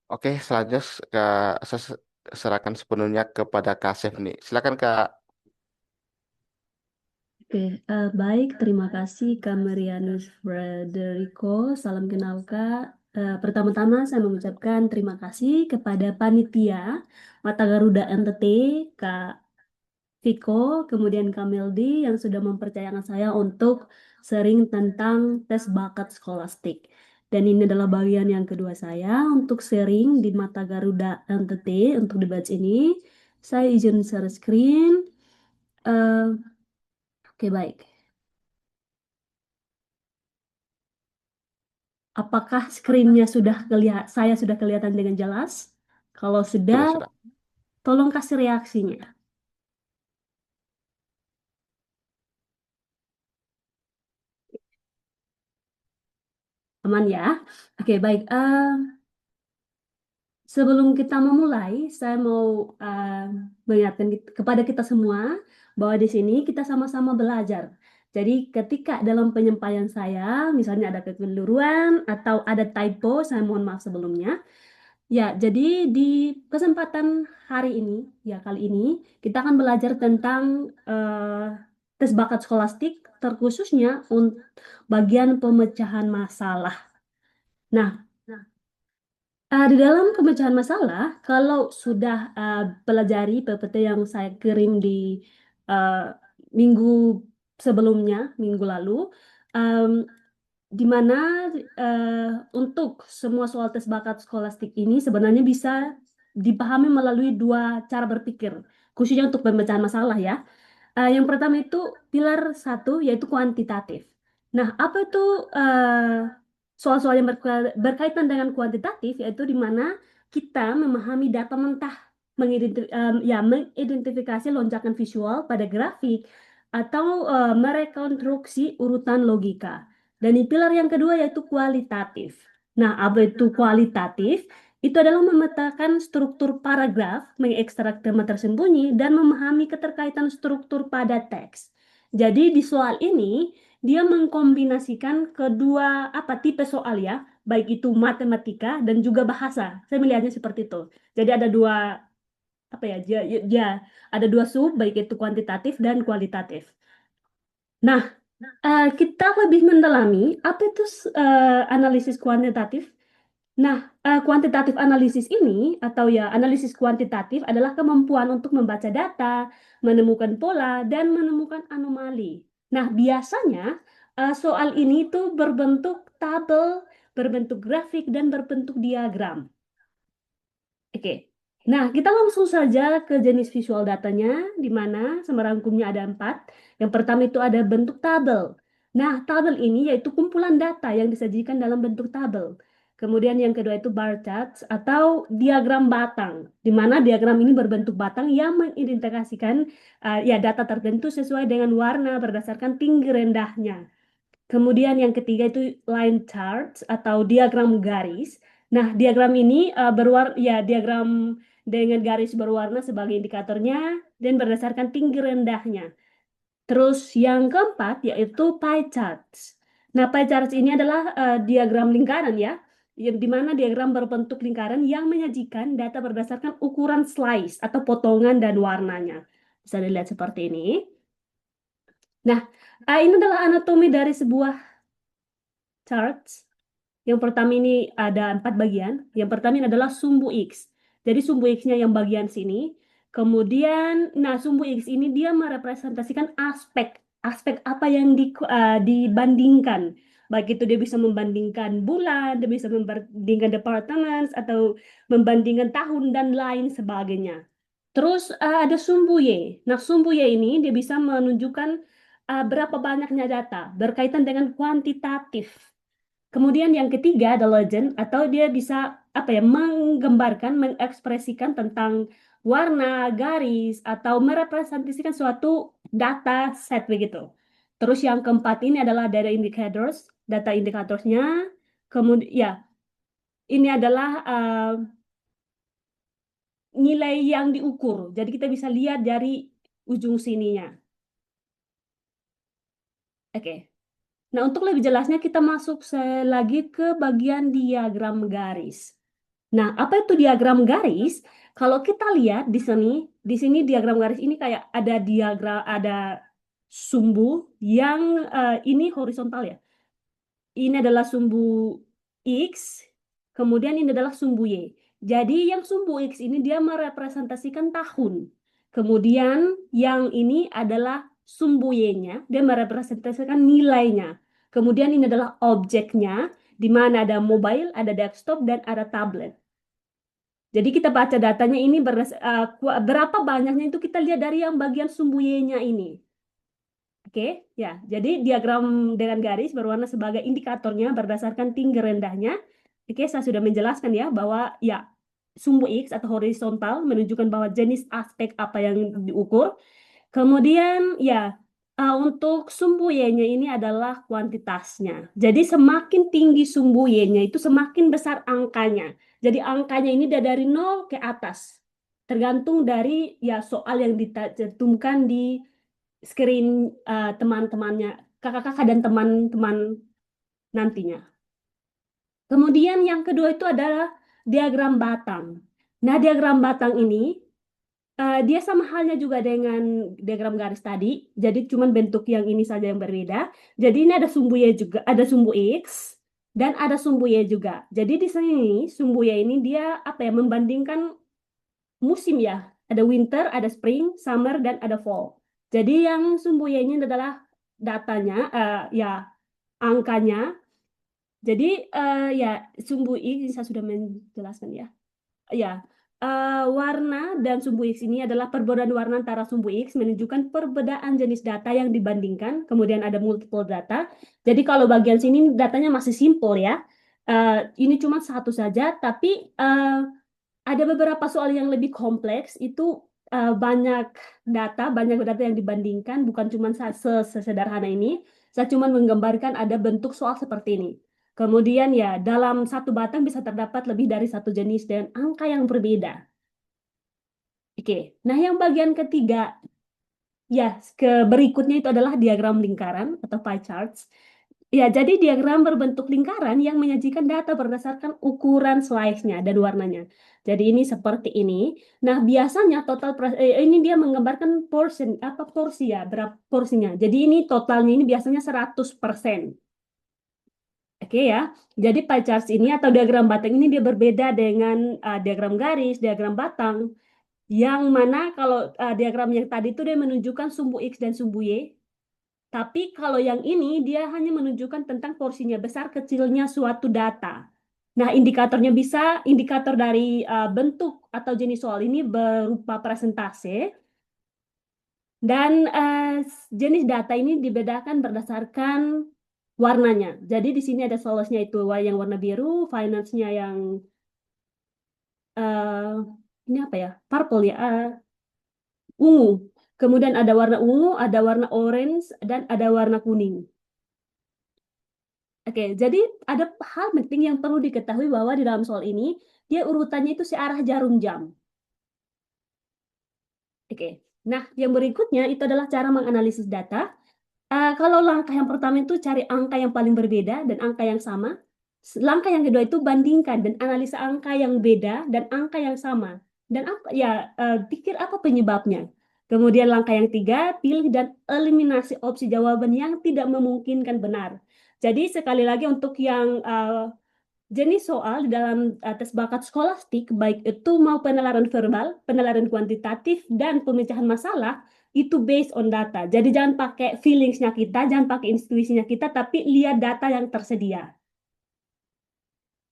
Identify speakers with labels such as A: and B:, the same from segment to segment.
A: Oke, selanjutnya saya serahkan sepenuhnya kepada Kak Asep nih. Silakan Kak.
B: Oke, baik. Terima kasih Kak Marianus Frederico. Salam kenal Kak. Pertama-tama saya mengucapkan terima kasih kepada panitia Mata Garuda NTT, Kak Viko, kemudian Kak Meldi yang sudah mempercayakan saya untuk sharing tentang tes bakat skolastik. Dan ini adalah bagian yang kedua saya untuk sharing di Mata Garuda NTT untuk di batch ini. Saya izin share screen. Eh, oke, baik. Apakah screen-nya sudah kelihatan, saya sudah kelihatan dengan jelas? Kalau sudah,
A: Sudah.
B: tolong kasih reaksinya. Aman ya? Oke, baik. Sebelum kita memulai, saya mau mengingatkan kepada kita semua bahwa di sini kita sama-sama belajar. Jadi ketika dalam penyampaian saya, misalnya ada kekeliruan atau ada typo, saya mohon maaf sebelumnya. Ya, jadi di kesempatan hari ini, ya kali ini, kita akan belajar tentang tes bakat skolastik, terkhususnya untuk bagian pemecahan masalah. Nah, di dalam pemecahan masalah, kalau sudah pelajari PPT yang saya kirim di eh, minggu sebelumnya, minggu lalu, em, di mana eh, untuk semua soal tes bakat skolastik ini sebenarnya bisa dipahami melalui dua cara berpikir, khususnya untuk pemecahan masalah ya. Yang pertama itu pilar satu yaitu kuantitatif. Nah, apa itu soal-soal yang berkaitan dengan kuantitatif yaitu di mana kita memahami data mentah, mengidentifikasi lonjakan visual pada grafik atau merekonstruksi urutan logika. Dan di pilar yang kedua yaitu kualitatif. Nah, apa itu kualitatif? Itu adalah memetakan struktur paragraf, mengekstrak tema tersembunyi, dan memahami keterkaitan struktur pada teks. Jadi di soal ini, dia mengkombinasikan kedua tipe soal ya, baik itu matematika dan juga bahasa. Saya melihatnya seperti itu. Jadi ada dua ada dua sub, baik itu kuantitatif dan kualitatif. Nah, kita lebih mendalami apa itu analisis kuantitatif. Nah, kuantitatif analisis ini atau ya analisis kuantitatif adalah kemampuan untuk membaca data, menemukan pola, dan menemukan anomali. Nah, biasanya soal ini tuh berbentuk tabel, berbentuk grafik, dan berbentuk diagram. Oke. Nah, kita langsung saja ke jenis visual datanya, di mana sama rangkumnya ada empat. Yang pertama itu ada bentuk tabel. Nah, tabel ini yaitu kumpulan data yang disajikan dalam bentuk tabel. Kemudian yang kedua itu bar charts atau diagram batang, di mana diagram ini berbentuk batang yang mengidentifikasikan ya data tertentu sesuai dengan warna berdasarkan tinggi rendahnya. Kemudian yang ketiga itu line charts atau diagram garis. Nah, diagram ini diagram dengan garis berwarna sebagai indikatornya dan berdasarkan tinggi rendahnya. Terus yang keempat yaitu pie charts. Nah, pie charts ini adalah diagram lingkaran ya, yang dimana diagram berbentuk lingkaran yang menyajikan data berdasarkan ukuran slice atau potongan dan warnanya. Bisa dilihat seperti ini. Nah, ini adalah anatomi dari sebuah charts. Yang pertama ini ada empat bagian. Yang pertama ini adalah sumbu X. Jadi sumbu X-nya yang bagian sini. Kemudian, nah sumbu X ini dia merepresentasikan aspek apa yang dibandingkan. Baik itu dia bisa membandingkan bulan, dia bisa membandingkan departments, atau membandingkan tahun dan lain sebagainya. Terus ada sumbu Y. Nah sumbu Y ini dia bisa menunjukkan berapa banyaknya data berkaitan dengan kuantitatif. Kemudian yang ketiga ada legend atau dia bisa menggambarkan, mengekspresikan tentang warna, garis atau merepresentasikan suatu data set begitu. Terus yang keempat ini adalah data indicatorsnya. Kemudian ya, ini adalah nilai yang diukur. Jadi kita bisa lihat dari ujung sininya. Oke. Nah, untuk lebih jelasnya kita masuk lagi ke bagian diagram garis. Nah, apa itu diagram garis? Kalau kita lihat di sini diagram garis ini kayak ada diagram, ada sumbu yang ini horizontal ya. Ini adalah sumbu X, kemudian ini adalah sumbu Y. Jadi yang sumbu X ini dia merepresentasikan tahun. Kemudian yang ini adalah sumbu Y-nya, dia merepresentasikan nilainya. Kemudian ini adalah objeknya, di mana ada mobile, ada desktop, dan ada tablet. Jadi kita baca datanya ini berapa banyaknya itu kita lihat dari yang bagian sumbu Y-nya ini. Oke, ya. Jadi diagram dengan garis berwarna sebagai indikatornya berdasarkan tinggi rendahnya. Oke, saya sudah menjelaskan ya bahwa ya sumbu X atau horizontal menunjukkan bahwa jenis aspek apa yang diukur. Kemudian ya untuk sumbu Y-nya ini adalah kuantitasnya. Jadi semakin tinggi sumbu Y-nya itu semakin besar angkanya. Jadi angkanya ini dari nol ke atas. Tergantung dari ya soal yang dicantumkan di screen teman-temannya, kakak-kakak dan teman-teman nantinya. Kemudian yang kedua itu adalah diagram batang. Nah, diagram batang ini dia sama halnya juga dengan diagram garis tadi. Jadi cuman bentuk yang ini saja yang berbeda. Jadi ini ada sumbu Y juga, ada sumbu X dan ada sumbu Y juga. Jadi di sini sumbu Y ini dia apa ya membandingkan musim ya. Ada winter, ada spring, summer dan ada fall. Jadi yang sumbu Y-nya adalah datanya ya angkanya. Jadi ya sumbu X saya sudah menjelaskan ya. Ya, warna dan sumbu X ini adalah perbedaan warna antara sumbu X menunjukkan perbedaan jenis data yang dibandingkan. Kemudian ada multiple data. Jadi kalau bagian sini datanya masih simple ya. Eh, ini cuma satu saja, tapi ada beberapa soal yang lebih kompleks. Itu banyak data yang dibandingkan. Bukan cuma sesederhana ini. Saya cuma menggambarkan ada bentuk soal seperti ini. Kemudian ya, dalam satu batang bisa terdapat lebih dari satu jenis dan angka yang berbeda. Oke, nah yang bagian ketiga, ya berikutnya itu adalah diagram lingkaran atau pie charts. Ya, jadi diagram berbentuk lingkaran yang menyajikan data berdasarkan ukuran slice-nya dan warnanya. Jadi ini seperti ini. Nah, biasanya ini dia menggambarkan porsi ya, berapa porsinya. Jadi ini totalnya ini biasanya 100%. Oke ya, jadi pie charts ini atau diagram batang ini dia berbeda dengan diagram garis, diagram batang, yang mana kalau diagram yang tadi itu dia menunjukkan sumbu X dan sumbu Y, tapi kalau yang ini dia hanya menunjukkan tentang porsinya besar kecilnya suatu data. Nah, indikator dari bentuk atau jenis soal ini berupa persentase dan jenis data ini dibedakan berdasarkan warnanya. Jadi di sini ada solosnya itu yang warna biru, finance-nya yang eh, ini apa ya? Purple ya, ungu. Kemudian ada warna ungu, ada warna orange, dan ada warna kuning. Oke, jadi ada hal penting yang perlu diketahui bahwa di dalam soal ini, dia urutannya itu searah jarum jam. Oke, nah yang berikutnya itu adalah cara menganalisis data. Kalau langkah yang pertama itu cari angka yang paling berbeda dan angka yang sama. Langkah yang kedua itu bandingkan dan analisa angka yang beda dan angka yang sama. Dan apa ya pikir apa penyebabnya. Kemudian langkah yang tiga, pilih dan eliminasi opsi jawaban yang tidak memungkinkan benar. Jadi sekali lagi untuk yang jenis soal di dalam tes bakat skolastik, baik itu mau penalaran verbal, penalaran kuantitatif, dan pemecahan masalah, itu based on data. Jadi jangan pakai feelingsnya kita, jangan pakai intuisinya kita, tapi lihat data yang tersedia.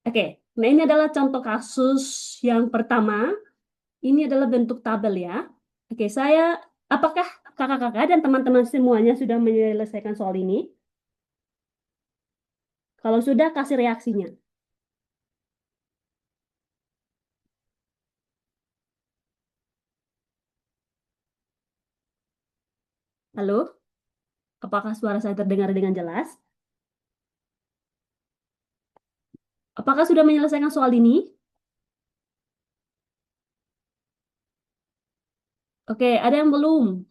B: Oke, nah ini adalah contoh kasus yang pertama. Ini adalah bentuk tabel ya. Oke, apakah kakak-kakak dan teman-teman semuanya sudah menyelesaikan soal ini? Kalau sudah, kasih reaksinya. Halo, apakah suara saya terdengar dengan jelas? Apakah sudah menyelesaikan soal ini? Oke, ada yang belum?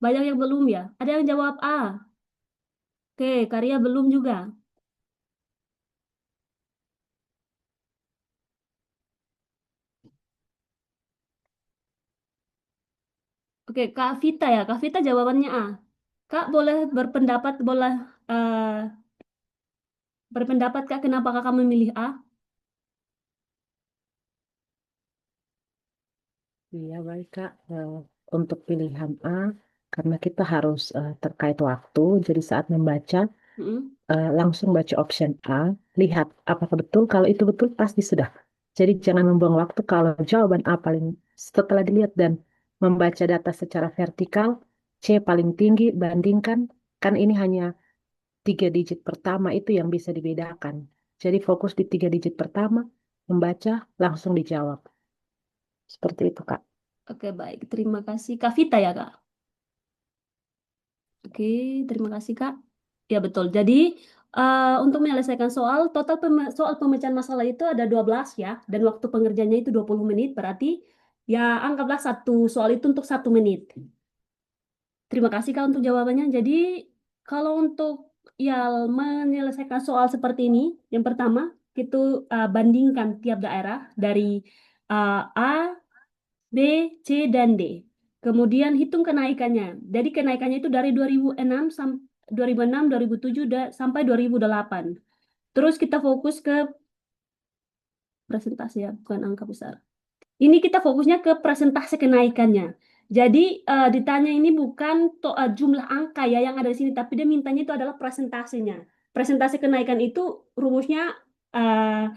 B: Banyak yang belum ya? Ada yang jawab A. Oke, Karya belum juga. Oke, Kak Vita ya. Kak Vita jawabannya A. Kak boleh berpendapat, boleh berpendapat Kak kenapa Kakak memilih A?
C: Iya, baik Kak. Untuk pilihan A, karena kita harus terkait waktu, jadi saat membaca,
B: Mm-mm.
C: langsung baca option A, lihat apakah betul, kalau itu betul pasti sudah. Jadi jangan membuang waktu kalau jawaban A paling setelah dilihat dan membaca data secara vertikal, C paling tinggi, bandingkan, kan ini hanya 3 digit pertama itu yang bisa dibedakan. Jadi fokus di 3 digit pertama, membaca, langsung dijawab. Seperti itu Kak.
B: Oke, baik. Terima kasih. Kak Vita ya, Kak? Oke, terima kasih, Kak. Ya, betul. Jadi, untuk menyelesaikan soal, total soal pemecahan masalah itu ada 12 ya, dan waktu pengerjaannya itu 20 menit, berarti ya anggaplah satu soal itu untuk 1 menit. Terima kasih, Kak, untuk jawabannya. Jadi, kalau untuk ya menyelesaikan soal seperti ini, yang pertama, itu bandingkan tiap daerah dari A, B, C, dan D. Kemudian hitung kenaikannya. Jadi kenaikannya itu dari 2006 sampai 2006, 2007 sampai 2008. Terus kita fokus ke presentasi ya, bukan angka besar. Ini kita fokusnya ke presentasi kenaikannya. Jadi ditanya ini bukan jumlah angka ya yang ada di sini, tapi dia mintanya itu adalah presentasinya. Presentasi kenaikan itu rumusnya eh,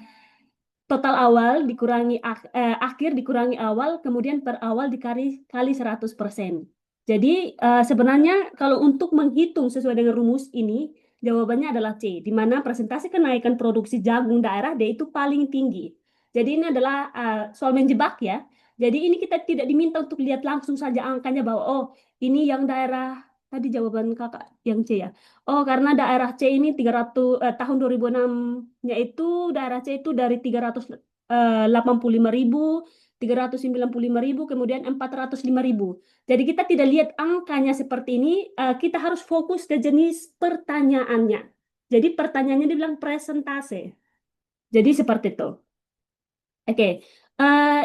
B: total awal dikurangi akhir dikurangi awal, kemudian per awal dikali kali 100%. Jadi sebenarnya kalau untuk menghitung sesuai dengan rumus ini, jawabannya adalah C, di mana presentasi kenaikan produksi jagung daerah D itu paling tinggi. Jadi ini adalah soal menjebak ya. Jadi ini kita tidak diminta untuk lihat langsung saja angkanya bahwa oh ini yang daerah tadi jawaban kakak yang C ya. Oh, karena daerah C ini 300 tahun 2006-nya itu daerah C itu dari 385.000, 395.000, kemudian 405.000. Jadi kita tidak lihat angkanya seperti ini, kita harus fokus ke jenis pertanyaannya. Jadi pertanyaannya dibilang presentase. Jadi seperti itu. Oke,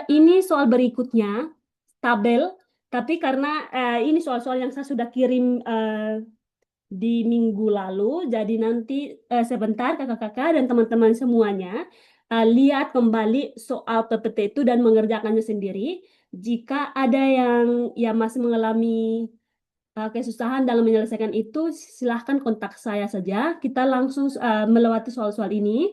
B: ini soal berikutnya tabel, tapi karena ini soal-soal yang saya sudah kirim di minggu lalu. Jadi nanti sebentar kakak-kakak dan teman-teman semuanya lihat kembali soal PPT itu dan mengerjakannya sendiri. Jika ada yang ya masih mengalami kesusahan dalam menyelesaikan itu, silahkan kontak saya saja. Kita langsung melewati soal-soal ini.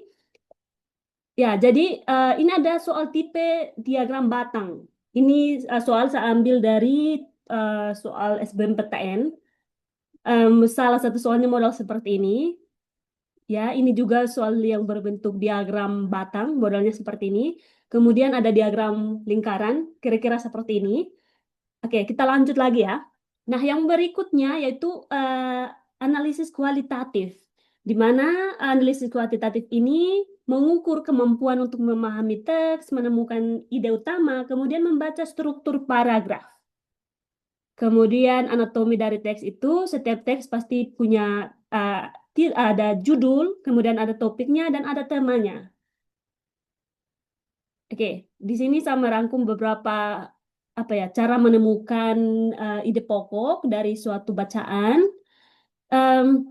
B: Ya, jadi ini ada soal tipe diagram batang. Ini soal saya ambil dari soal SBMPTN. Salah satu soalnya modal seperti ini. Ya, ini juga soal yang berbentuk diagram batang, modelnya seperti ini. Kemudian ada diagram lingkaran, kira-kira seperti ini. Oke, kita lanjut lagi ya. Nah, yang berikutnya yaitu analisis kualitatif, di mana analisis kualitatif ini mengukur kemampuan untuk memahami teks, menemukan ide utama, kemudian membaca struktur paragraf. Kemudian anatomi dari teks itu, setiap teks pasti punya uh, ada judul, kemudian ada topiknya, dan ada temanya. Oke, di sini saya merangkum beberapa apa ya cara menemukan ide pokok dari suatu bacaan. Em,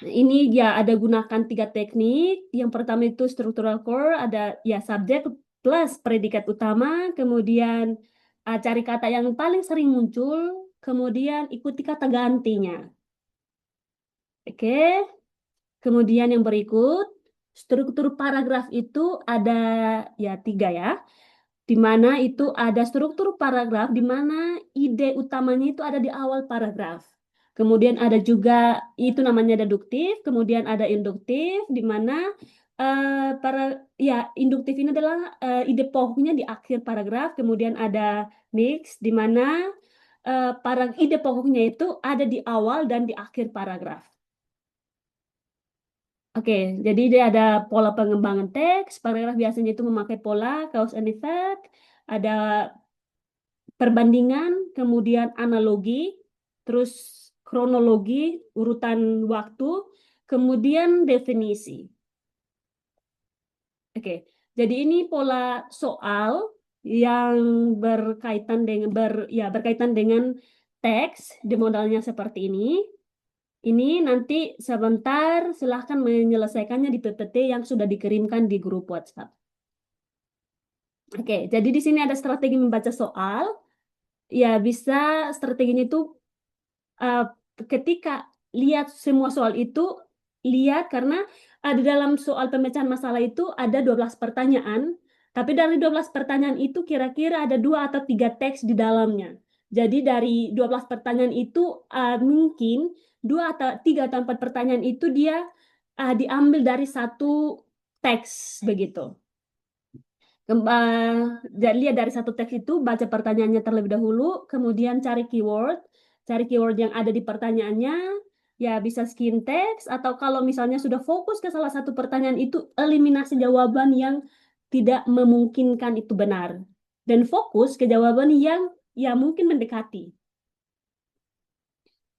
B: ini ya ada gunakan 3 teknik. Yang pertama itu structural core, ada ya subjek plus predikat utama, kemudian cari kata yang paling sering muncul, kemudian ikuti kata gantinya. Oke, kemudian yang berikut struktur paragraf itu ada ya 3 ya. Di mana itu ada struktur paragraf, di mana ide utamanya itu ada di awal paragraf. Kemudian ada juga itu namanya deduktif, kemudian ada induktif, di mana para ya induktif ini adalah ide pokoknya di akhir paragraf, kemudian ada mix, di mana para ide pokoknya itu ada di awal dan di akhir paragraf. Oke, jadi dia ada pola pengembangan teks, paragraf biasanya itu memakai pola cause and effect, ada perbandingan, kemudian analogi, terus kronologi, urutan waktu, kemudian definisi. Oke, jadi ini pola soal. yang berkaitan dengan teks di modalnya seperti ini. Ini nanti sebentar silahkan menyelesaikannya di PPT yang sudah dikirimkan di grup WhatsApp. Oke, jadi di sini ada strategi membaca soal. Ya, bisa strateginya itu eh, ketika lihat semua soal itu, lihat karena di dalam soal pemecahan masalah itu ada 12 pertanyaan, tapi dari 12 pertanyaan itu kira-kira ada dua atau tiga teks di dalamnya. Jadi dari 12 pertanyaan itu mungkin dua atau tiga atau empat pertanyaan itu dia diambil dari satu teks begitu. Jadi lihat dari satu teks itu, baca pertanyaannya terlebih dahulu, kemudian cari keyword yang ada di pertanyaannya, ya bisa skin text, atau kalau misalnya sudah fokus ke salah satu pertanyaan itu, eliminasi jawaban yang tidak memungkinkan itu benar. Dan fokus ke jawaban yang ya mungkin mendekati.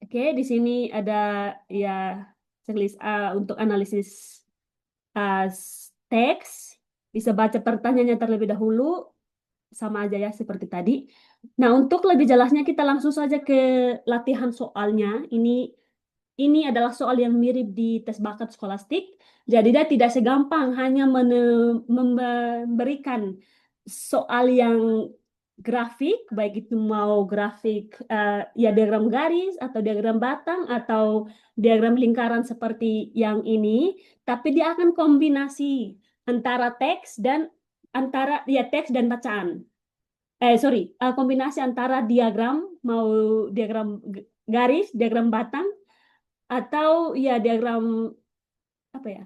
B: Oke, di sini ada ya checklist untuk analisis uh, teks, bisa baca pertanyaannya terlebih dahulu, sama aja ya seperti tadi. Nah, untuk lebih jelasnya kita langsung saja ke latihan soalnya. Ini adalah soal yang mirip di tes bakat skolastik. Jadi dia tidak segampang hanya memberikan soal yang grafik, baik itu mau grafik ya diagram garis atau diagram batang atau diagram lingkaran seperti yang ini, tapi dia akan kombinasi antara teks dan bacaan. Sorry, kombinasi antara diagram, mau diagram garis, diagram batang, atau ya diagram apa ya,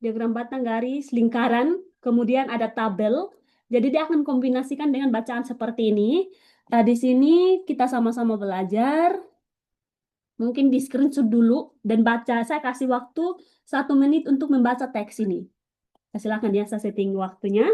B: diagram batang, garis, lingkaran, kemudian ada tabel. Jadi dia akan kombinasikan dengan bacaan seperti ini. Di sini kita sama-sama belajar. Mungkin di screenshot dulu dan baca. Saya kasih waktu 1 menit untuk membaca teks ini. Silakan ya, saya setting waktunya.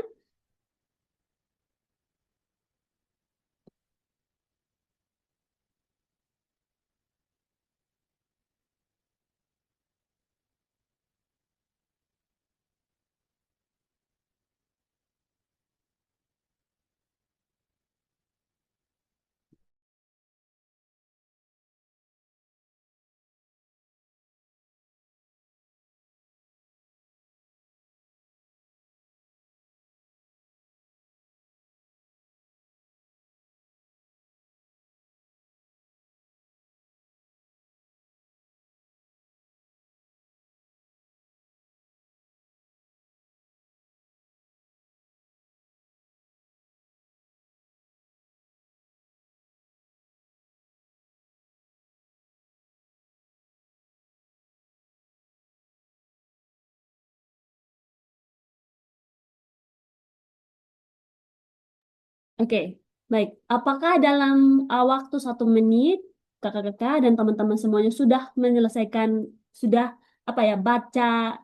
B: Oke, baik. Apakah dalam waktu 1 menit kakak-kakak dan teman-teman semuanya sudah menyelesaikan, sudah apa ya, baca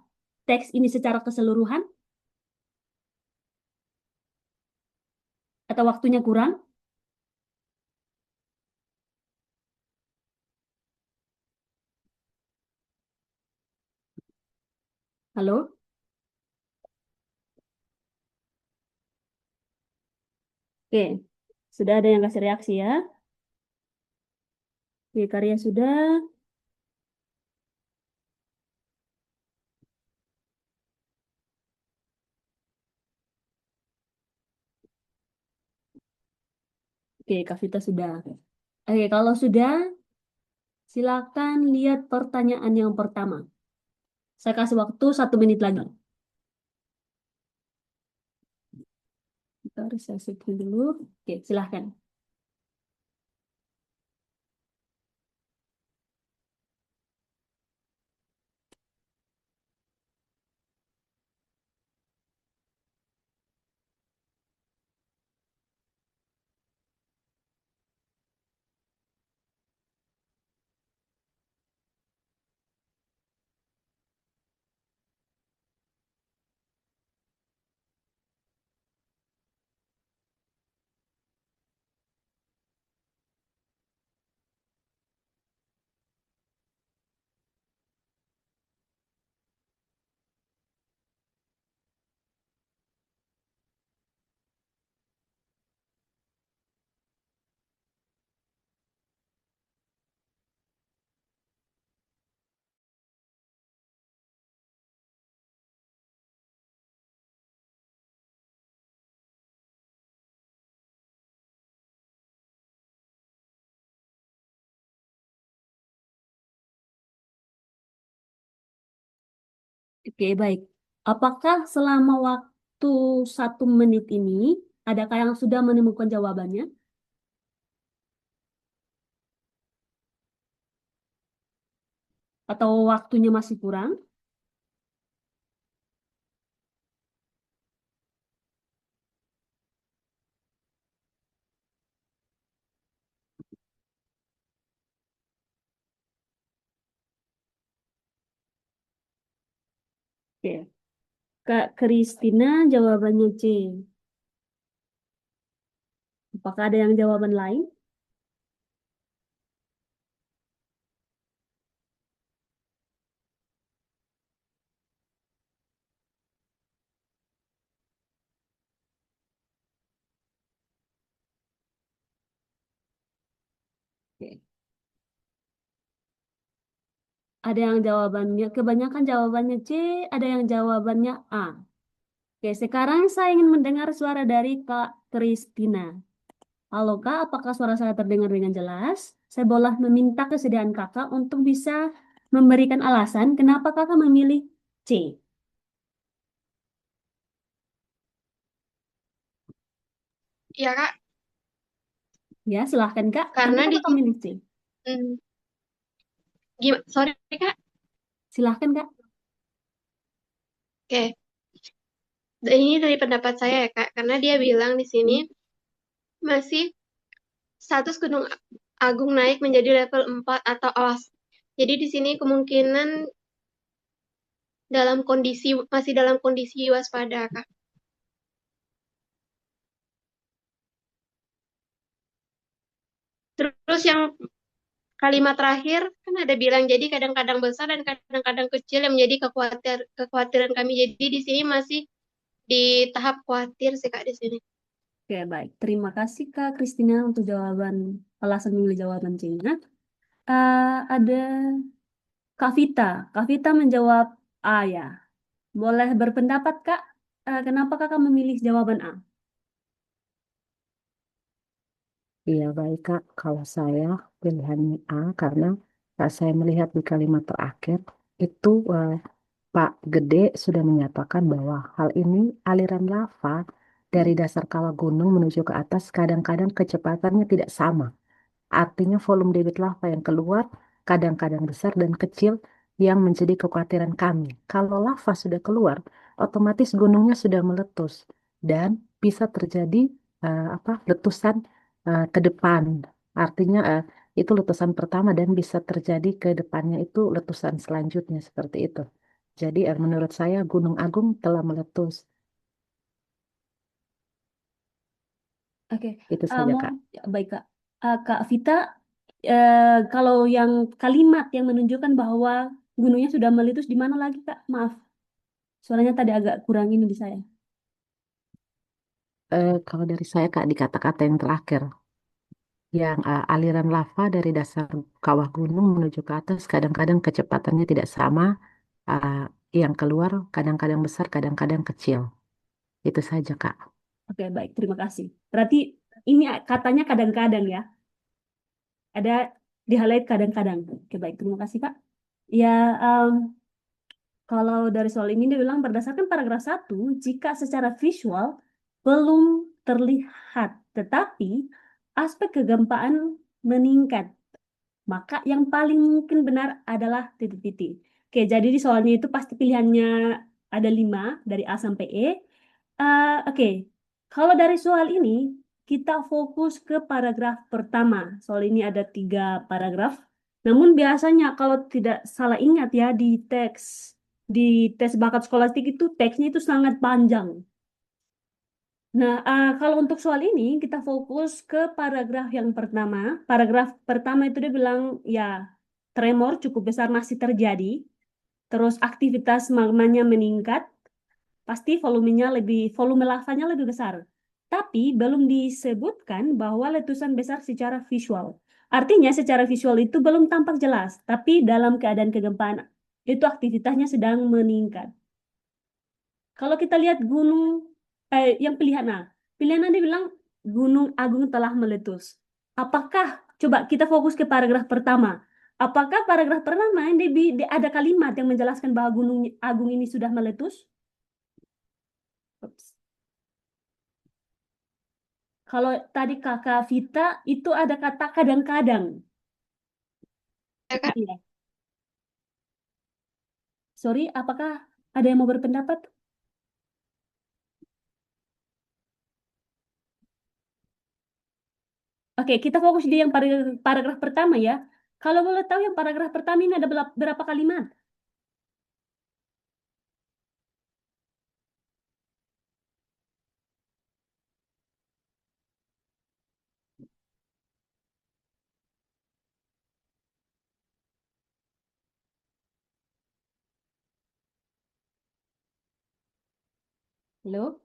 B: teks ini secara keseluruhan atau waktunya kurang? Halo? Oke, sudah ada yang kasih reaksi ya? Oke, karya sudah. Oke, Kak Vita sudah. Oke, kalau sudah, silakan lihat pertanyaan yang pertama. Saya kasih waktu 1 menit lagi. Bentar, saya setting dulu. Oke, silahkan. Oke, baik. Apakah selama waktu 1 menit ini, adakah yang sudah menemukan jawabannya? Atau waktunya masih kurang? Oke. Kak Kristina jawabannya C. Apakah ada yang jawaban lain? Oke. Ada yang jawabannya, kebanyakan jawabannya C, ada yang jawabannya A. Oke, sekarang saya ingin mendengar suara dari Kak Kristina. Halo Kak, apakah suara saya terdengar dengan jelas? Saya boleh meminta kesediaan Kakak untuk bisa memberikan alasan kenapa Kakak memilih C.
D: Iya Kak,
B: Ya, silahkan Kak.
D: karena
B: Kenapa
D: di
B: Kakak memilih C?
D: hmm, sorry Kak.
B: Silahkan Kak.
D: Oke, ini dari pendapat saya ya Kak, karena dia bilang di sini masih status Gunung Agung naik menjadi level 4 atau awas. Jadi di sini kemungkinan masih dalam kondisi waspada Kak. Terus yang kalimat terakhir kan ada bilang jadi kadang-kadang besar dan kadang-kadang kecil yang menjadi kekhawatiran kami. Jadi di sini masih di tahap khawatir sih Kak di sini.
B: Oke, baik. Terima kasih Kak Kristina untuk jawaban alasan memilih jawaban C-nya. Ada Kak Vita. Kak Vita menjawab A ya. Boleh berpendapat Kak, kenapa Kakak memilih jawaban A?
C: Iya baik Kak, kalau saya pilihannya A karena saya melihat di kalimat terakhir itu Pak Gede sudah menyatakan bahwa hal ini aliran lava dari dasar kawah gunung menuju ke atas kadang-kadang kecepatannya tidak sama. Artinya volume debit lava yang keluar kadang-kadang besar dan kecil yang menjadi kekhawatiran kami. Kalau lava sudah keluar, otomatis gunungnya sudah meletus dan bisa terjadi letusan ke depan. Artinya itu letusan pertama dan bisa terjadi ke depannya itu letusan selanjutnya seperti itu. Jadi menurut saya Gunung Agung telah meletus.
B: Oke,
C: Itu saja
B: mau
C: Kak.
B: ya, baik Kak. Kak Vita, kalau yang kalimat yang menunjukkan bahwa gunungnya sudah meletus di mana lagi Kak? Maaf, suaranya tadi agak kurang ini di saya.
C: Kalau dari saya Kak di kata-kata yang terakhir. Yang aliran lava dari dasar kawah gunung menuju ke atas kadang-kadang kecepatannya tidak sama, uh, yang keluar kadang-kadang besar, kadang-kadang kecil. Itu saja, Kak.
B: Oke, baik, terima kasih. Berarti ini katanya kadang-kadang ya, ada di highlight kadang-kadang. Oke, baik, terima kasih Kak. Ya, em, kalau dari soal ini dia bilang berdasarkan paragraf 1, jika secara visual belum terlihat, tetapi aspek kegempaan meningkat, maka yang paling mungkin benar adalah titik-titik. Oke, jadi di soalnya itu pasti pilihannya ada 5 dari A sampai E. Oke, kalau dari soal ini kita fokus ke paragraf pertama. Soal ini ada 3 paragraf. Namun biasanya kalau tidak salah ingat ya di tes bakat skolastik itu teksnya itu sangat panjang. Nah, kalau untuk soal ini kita fokus ke paragraf yang pertama. Paragraf pertama itu dia bilang ya tremor cukup besar masih terjadi, terus aktivitas magmanya meningkat, pasti volume lavanya lebih besar. Tapi belum disebutkan bahwa letusan besar secara visual. Artinya secara visual itu belum tampak jelas, tapi dalam keadaan kegempaan itu aktivitasnya sedang meningkat. Kalau kita lihat yang pilihan A, pilihan A dia bilang Gunung Agung telah meletus. Apakah, coba kita fokus ke paragraf pertama. Apakah paragraf pertama ini ada kalimat yang menjelaskan bahwa Gunung Agung ini sudah meletus? Ups. Kalau tadi Kakak Vita itu ada kata kadang-kadang.
D: Ya, Kak.
B: Iya. Sorry, apakah ada yang mau berpendapat? Oke, kita fokus di yang paragraf pertama ya. Kalau boleh tahu yang paragraf pertama ini ada berapa kalimat? Halo,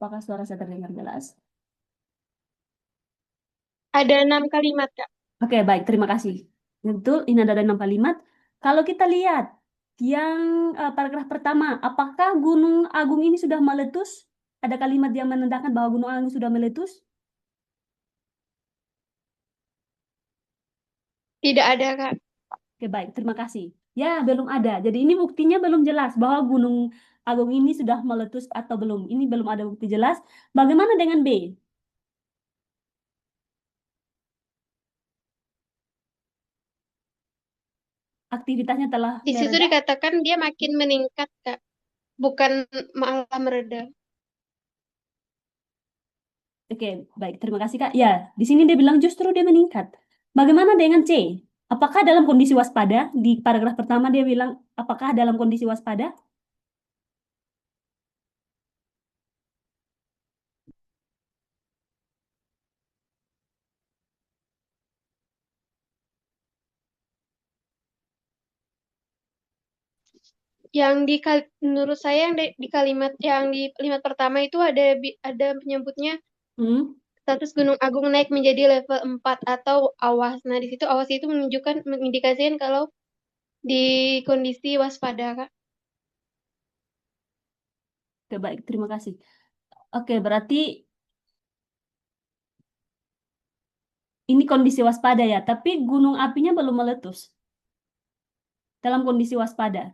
B: apakah suara saya terdengar jelas?
D: Ada 6 kalimat, Kak.
B: Oke, baik, terima kasih. Betul, ini ada 6 kalimat. Kalau kita lihat yang paragraf pertama, apakah Gunung Agung ini sudah meletus? Ada kalimat yang menandakan bahwa Gunung Agung sudah meletus?
D: Tidak ada, Kak.
B: Oke, baik, terima kasih. Ya, belum ada. Jadi ini buktinya belum jelas bahwa Gunung Agung ini sudah meletus atau belum. Ini belum ada bukti jelas. Bagaimana dengan B? Aktivitasnya telah
D: Di situ
B: mereda.
D: dikatakan dia makin meningkat, Kak. Bukan malah mereda.
B: Oke, baik, terima kasih Kak. Ya, di sini dia bilang justru dia meningkat. Bagaimana dengan C? Apakah dalam kondisi waspada? Di paragraf pertama dia bilang, apakah dalam kondisi waspada?
D: Menurut saya di kalimat pertama itu ada menyebutnya
B: Hmm,
D: status Gunung Agung naik menjadi level 4 atau awas. Nah, di situ awas itu mengindikasikan kalau di kondisi waspada, Kak.
B: oke, baik, terima kasih. Oke, berarti ini kondisi waspada ya, tapi gunung apinya belum meletus dalam kondisi waspada.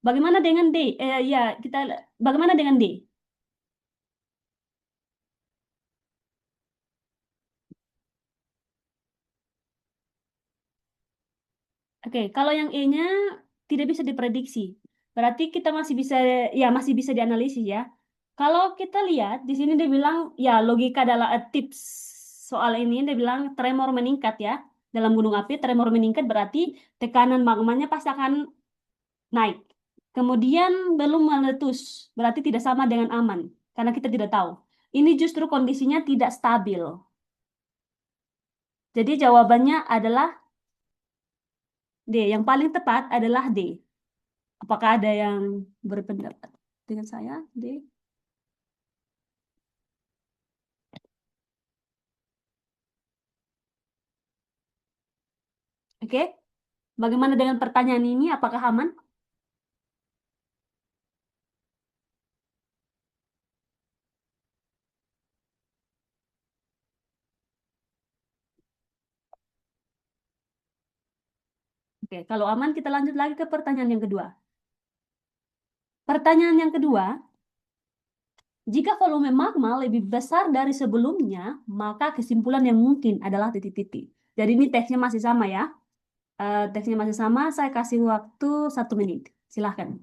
B: Bagaimana dengan D? Ya, bagaimana dengan D? Oke, kalau yang E-nya tidak bisa diprediksi. Berarti kita masih bisa dianalisis ya. Kalau kita lihat di sini dia bilang ya logika adalah tips soal ini dia bilang tremor meningkat ya. Dalam gunung api tremor meningkat berarti tekanan magmanya pasti akan naik. Kemudian belum meletus, berarti tidak sama dengan aman karena kita tidak tahu. Ini justru kondisinya tidak stabil. Jadi jawabannya adalah D. Yang paling tepat adalah D. Apakah ada yang berpendapat dengan saya, D? Oke. Bagaimana dengan pertanyaan ini? Apakah aman? Oke, kalau aman kita lanjut lagi ke pertanyaan yang kedua. Pertanyaan yang kedua, jika volume magma lebih besar dari sebelumnya, maka kesimpulan yang mungkin adalah titik-titik. Jadi ini teksnya masih sama ya. Teksnya masih sama, saya kasih waktu 1 menit. Silahkan.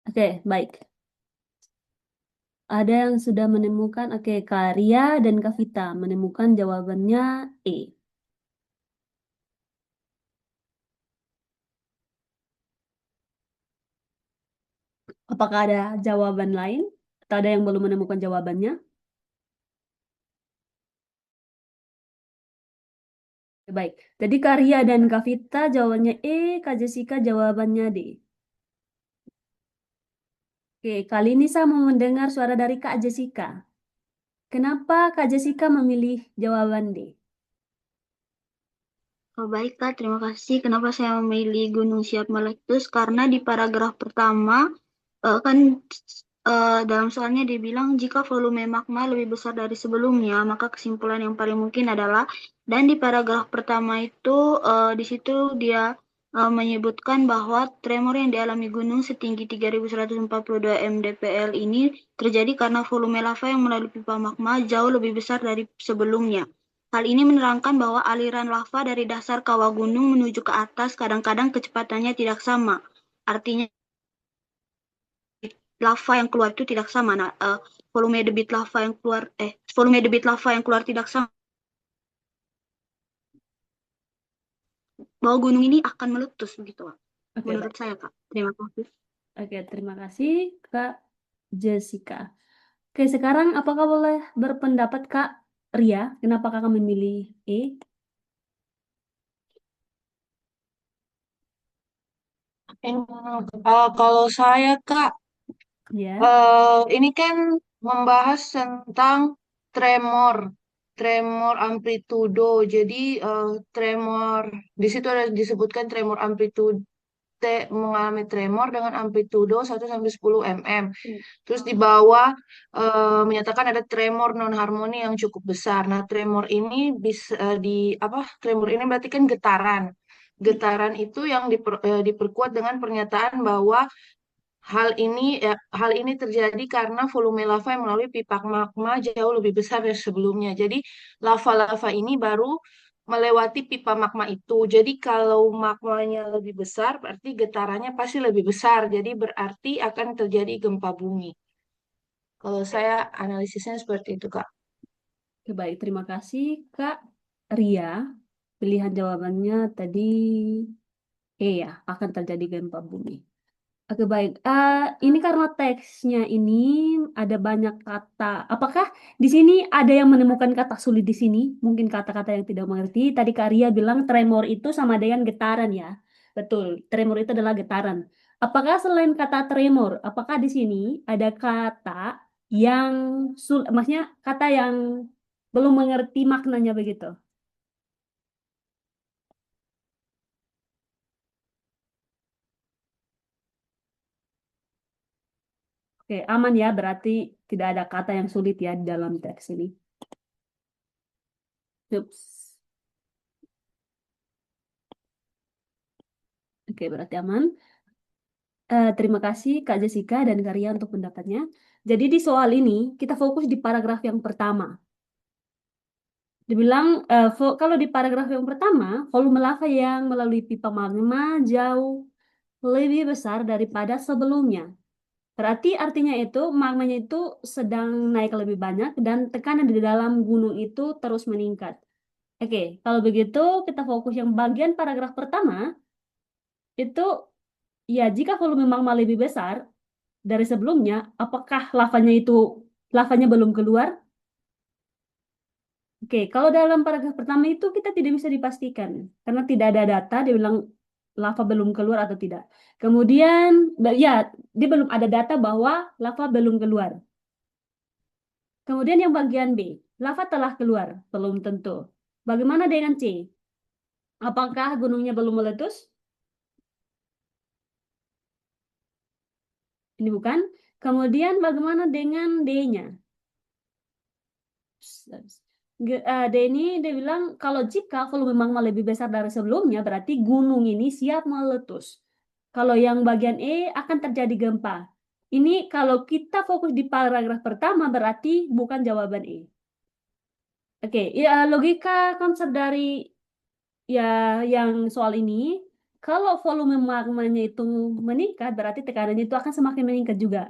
B: Oke, baik. Ada yang sudah menemukan, oke, Kak Ria dan Kak Vita menemukan jawabannya E. Apakah ada jawaban lain? Atau ada yang belum menemukan jawabannya? Oke, baik. Jadi Kak Ria dan Kak Vita jawabannya E, Kak Jessica jawabannya D. Oke, kali ini saya mau mendengar suara dari Kak Jessica. Kenapa Kak Jessica memilih jawaban D?
E: Oh, baik, Kak. Terima kasih. Kenapa saya memilih Gunung Siap meletus? Karena di paragraf pertama, kan dalam soalnya dibilang jika volume magma lebih besar dari sebelumnya, maka kesimpulan yang paling mungkin adalah, dan di paragraf pertama itu, di situ dia menyebutkan bahwa tremor yang dialami gunung setinggi 3.142 mdpl ini terjadi karena volume lava yang melalui pipa magma jauh lebih besar dari sebelumnya. Hal ini menerangkan bahwa aliran lava dari dasar kawah gunung menuju ke atas kadang-kadang kecepatannya tidak sama. Artinya lava yang keluar itu tidak sama. Nah, volume debit lava yang keluar tidak sama. Bahwa gunung ini akan meletus begitu, Kak.
B: Oke,
E: Menurut
B: baik.
E: saya, Kak. Terima kasih.
B: Oke, terima kasih Kak Jessica. Oke, sekarang apakah boleh berpendapat Kak Ria? Kenapa kakak memilih E?
F: Kalau saya Kak,
B: Ya,
F: ini kan membahas tentang tremor, tremor amplitudo. Jadi tremor di situ ada disebutkan tremor amplitude mengalami tremor dengan amplitudo 1 sampai 10 mm. Terus di bawah menyatakan ada tremor non harmoni yang cukup besar. Nah, tremor ini bisa tremor ini berarti kan getaran. Getaran itu yang diperkuat dengan pernyataan bahwa hal ini terjadi karena volume lava yang melalui pipa magma jauh lebih besar dari sebelumnya. Jadi lava-lava ini baru melewati pipa magma itu. Jadi kalau magmanya lebih besar, berarti getarannya pasti lebih besar. Jadi berarti akan terjadi gempa bumi. Kalau saya analisisnya seperti itu, Kak.
B: oke, baik. Terima kasih Kak Ria. Pilihan jawabannya tadi E ya, akan terjadi gempa bumi. Oke, baik. Ini karena teksnya ini ada banyak kata. Apakah di sini ada yang menemukan kata sulit di sini? Mungkin kata-kata yang tidak mengerti. Tadi Kak Ria bilang tremor itu sama dengan getaran ya. Betul, tremor itu adalah getaran. Apakah selain kata tremor, apakah di sini ada kata yang maksudnya kata yang belum mengerti maknanya begitu? Oke, aman ya. Berarti tidak ada kata yang sulit ya di dalam teks ini. Ups. Oke, berarti aman. Terima kasih Kak Jessica dan Karya untuk pendapatnya. Jadi di soal ini kita fokus di paragraf yang pertama. Dibilang kalau di paragraf yang pertama, volume lava yang melalui pipa magma jauh lebih besar daripada sebelumnya. Berarti artinya itu magmanya itu sedang naik lebih banyak dan tekanan di dalam gunung itu terus meningkat. Oke, kalau begitu kita fokus yang bagian paragraf pertama itu ya jika volume magma lebih besar dari sebelumnya, apakah lavanya belum keluar? Oke, kalau dalam paragraf pertama itu kita tidak bisa dipastikan karena tidak ada data dia bilang lava belum keluar atau tidak. Kemudian ya dia belum ada data bahwa lava belum keluar. Kemudian yang bagian B, lava telah keluar, belum tentu. Bagaimana dengan C? Apakah gunungnya belum meletus? Ini bukan. Kemudian bagaimana dengan D-nya? Denny dia bilang kalau jika volume magma lebih besar dari sebelumnya berarti gunung ini siap meletus. Kalau yang bagian E akan terjadi gempa. Ini kalau kita fokus di paragraf pertama berarti bukan jawaban E. Oke, ya logika konsep dari ya yang soal ini Kalau volume magmanya itu meningkat, berarti tekanannya itu akan semakin meningkat juga.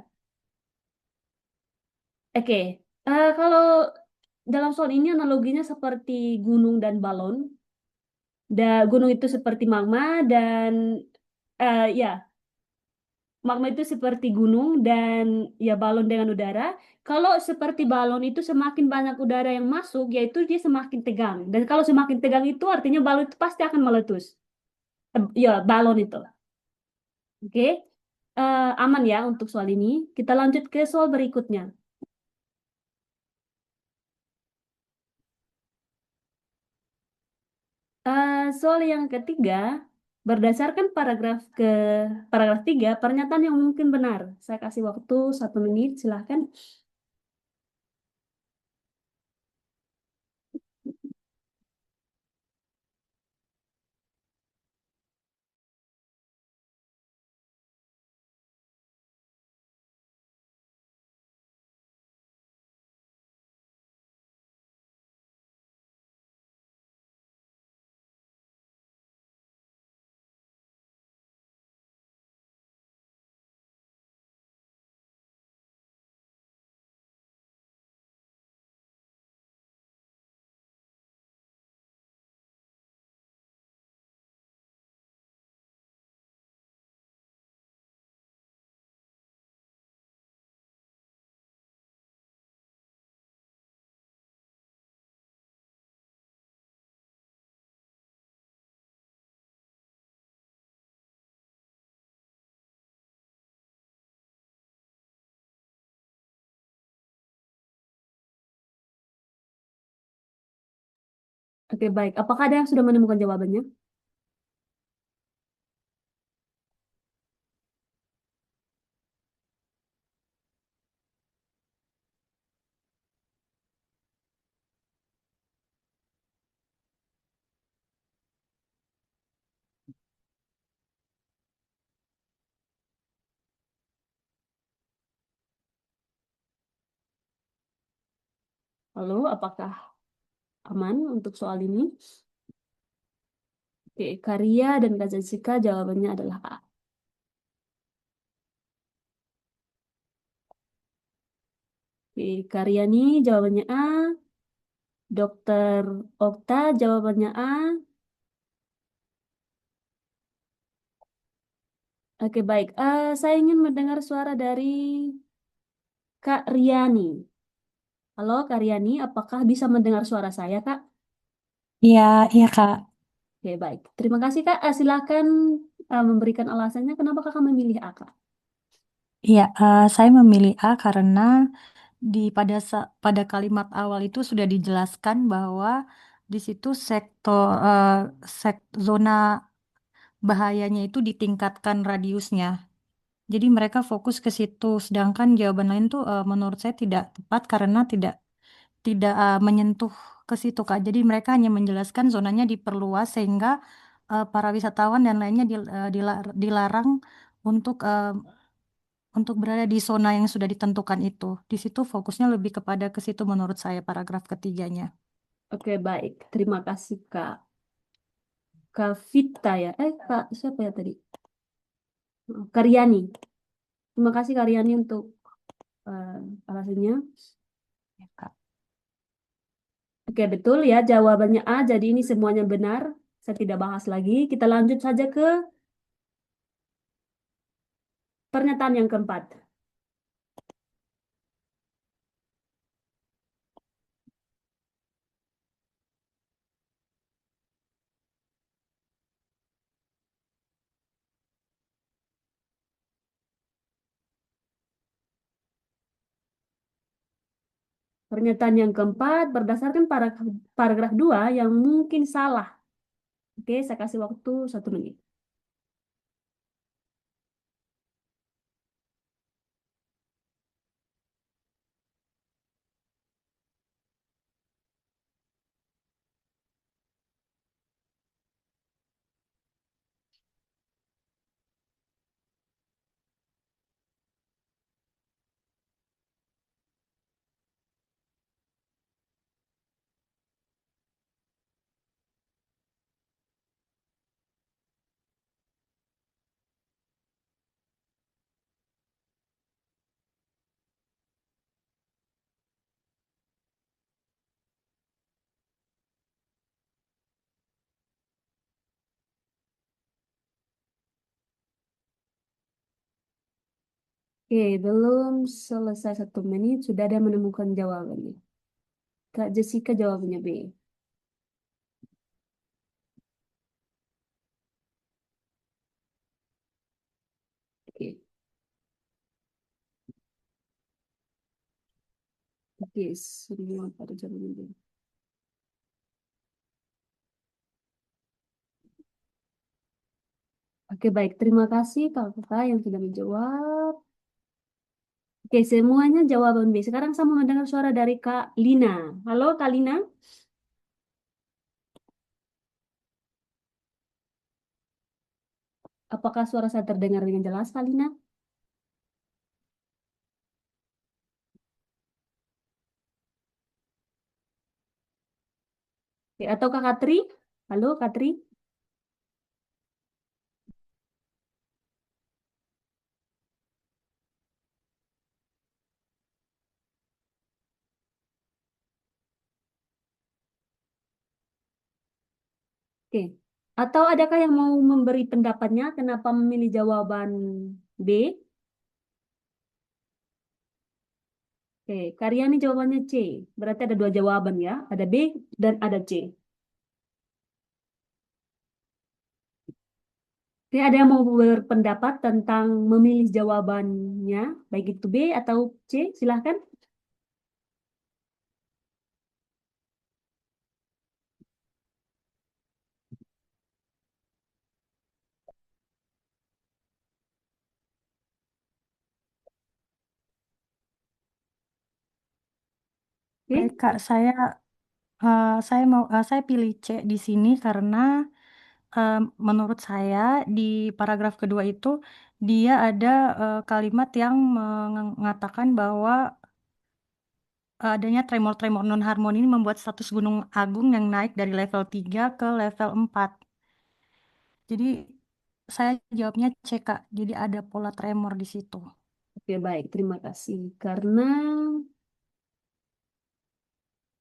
B: Oke, kalau dalam soal ini analoginya seperti gunung dan balon. Gunung itu seperti magma dan ya, magma itu seperti gunung dan ya balon dengan udara. Kalau seperti balon itu semakin banyak udara yang masuk, yaitu dia semakin tegang. Dan kalau semakin tegang itu artinya balon itu pasti akan meletus. Ya, balon itu. Oke, aman ya untuk soal ini. Kita lanjut ke soal berikutnya. Soal yang ketiga, berdasarkan paragraf 3, pernyataan yang mungkin benar. Saya kasih waktu 1 menit, silahkan. Oke, baik. Apakah ada yang sudah menemukan jawabannya? Lalu, apakah aman untuk soal ini? Oke, Karya dan Kak Jessica jawabannya adalah A. Oke, Karyani jawabannya A. Dokter Okta jawabannya A. Oke, baik. Saya ingin mendengar suara dari Kak Riani. Halo, Kak Riani, apakah bisa mendengar suara saya, Kak?
G: Iya, iya Kak.
B: Oke, baik. Terima kasih, Kak. Silakan memberikan alasannya kenapa Kakak memilih A, Kak.
G: Iya, saya memilih A karena pada kalimat awal itu sudah dijelaskan bahwa di situ zona bahayanya itu ditingkatkan radiusnya. Jadi mereka fokus ke situ, sedangkan jawaban lain tuh menurut saya tidak tepat karena tidak menyentuh ke situ Kak. Jadi mereka hanya menjelaskan zonanya diperluas sehingga para wisatawan dan lainnya dilarang untuk untuk berada di zona yang sudah ditentukan itu. Di situ fokusnya lebih kepada ke situ menurut saya paragraf ketiganya.
B: Oke, baik. Terima kasih, Kak. Kak Vita ya. Kak, siapa ya tadi? Karyani. Terima kasih, Karyani, untuk eh, alasannya.
G: Ya, Kak.
B: Oke, betul ya. Jawabannya A. Jadi ini semuanya benar. Saya tidak bahas lagi. Kita lanjut saja ke pernyataan yang keempat. Pernyataan yang keempat berdasarkan paragraf 2 yang mungkin salah. Oke, saya kasih waktu 1 menit. Oke, belum selesai 1 menit, sudah ada menemukan jawabannya. Kak Jessica jawabannya B. Oke, oke, semua pada jawabannya B. Oke, baik. Terima kasih kakak yang sudah menjawab. Oke, semuanya jawaban B. Sekarang saya mau mendengar suara dari Kak Lina. Halo, Kak Lina. Apakah suara saya terdengar dengan jelas, Kak Lina? Oke, atau Kak Katri? Halo, Katri. Oke. Atau adakah yang mau memberi pendapatnya kenapa memilih jawaban B? Oke, Karyani jawabannya C. Berarti ada 2 jawaban ya. Ada B dan ada C. Oke, ada yang mau berpendapat tentang memilih jawabannya, baik itu B atau C? Silahkan.
G: Baik,
B: Oke,
G: Kak, saya pilih C di sini karena eh, menurut saya di paragraf kedua itu dia ada kalimat yang mengatakan bahwa adanya tremor-tremor non-harmoni ini membuat status Gunung Agung yang naik dari level 3 ke level 4. Jadi saya jawabnya C, Kak. Jadi ada pola tremor di situ.
B: oke, baik. Terima kasih. Karena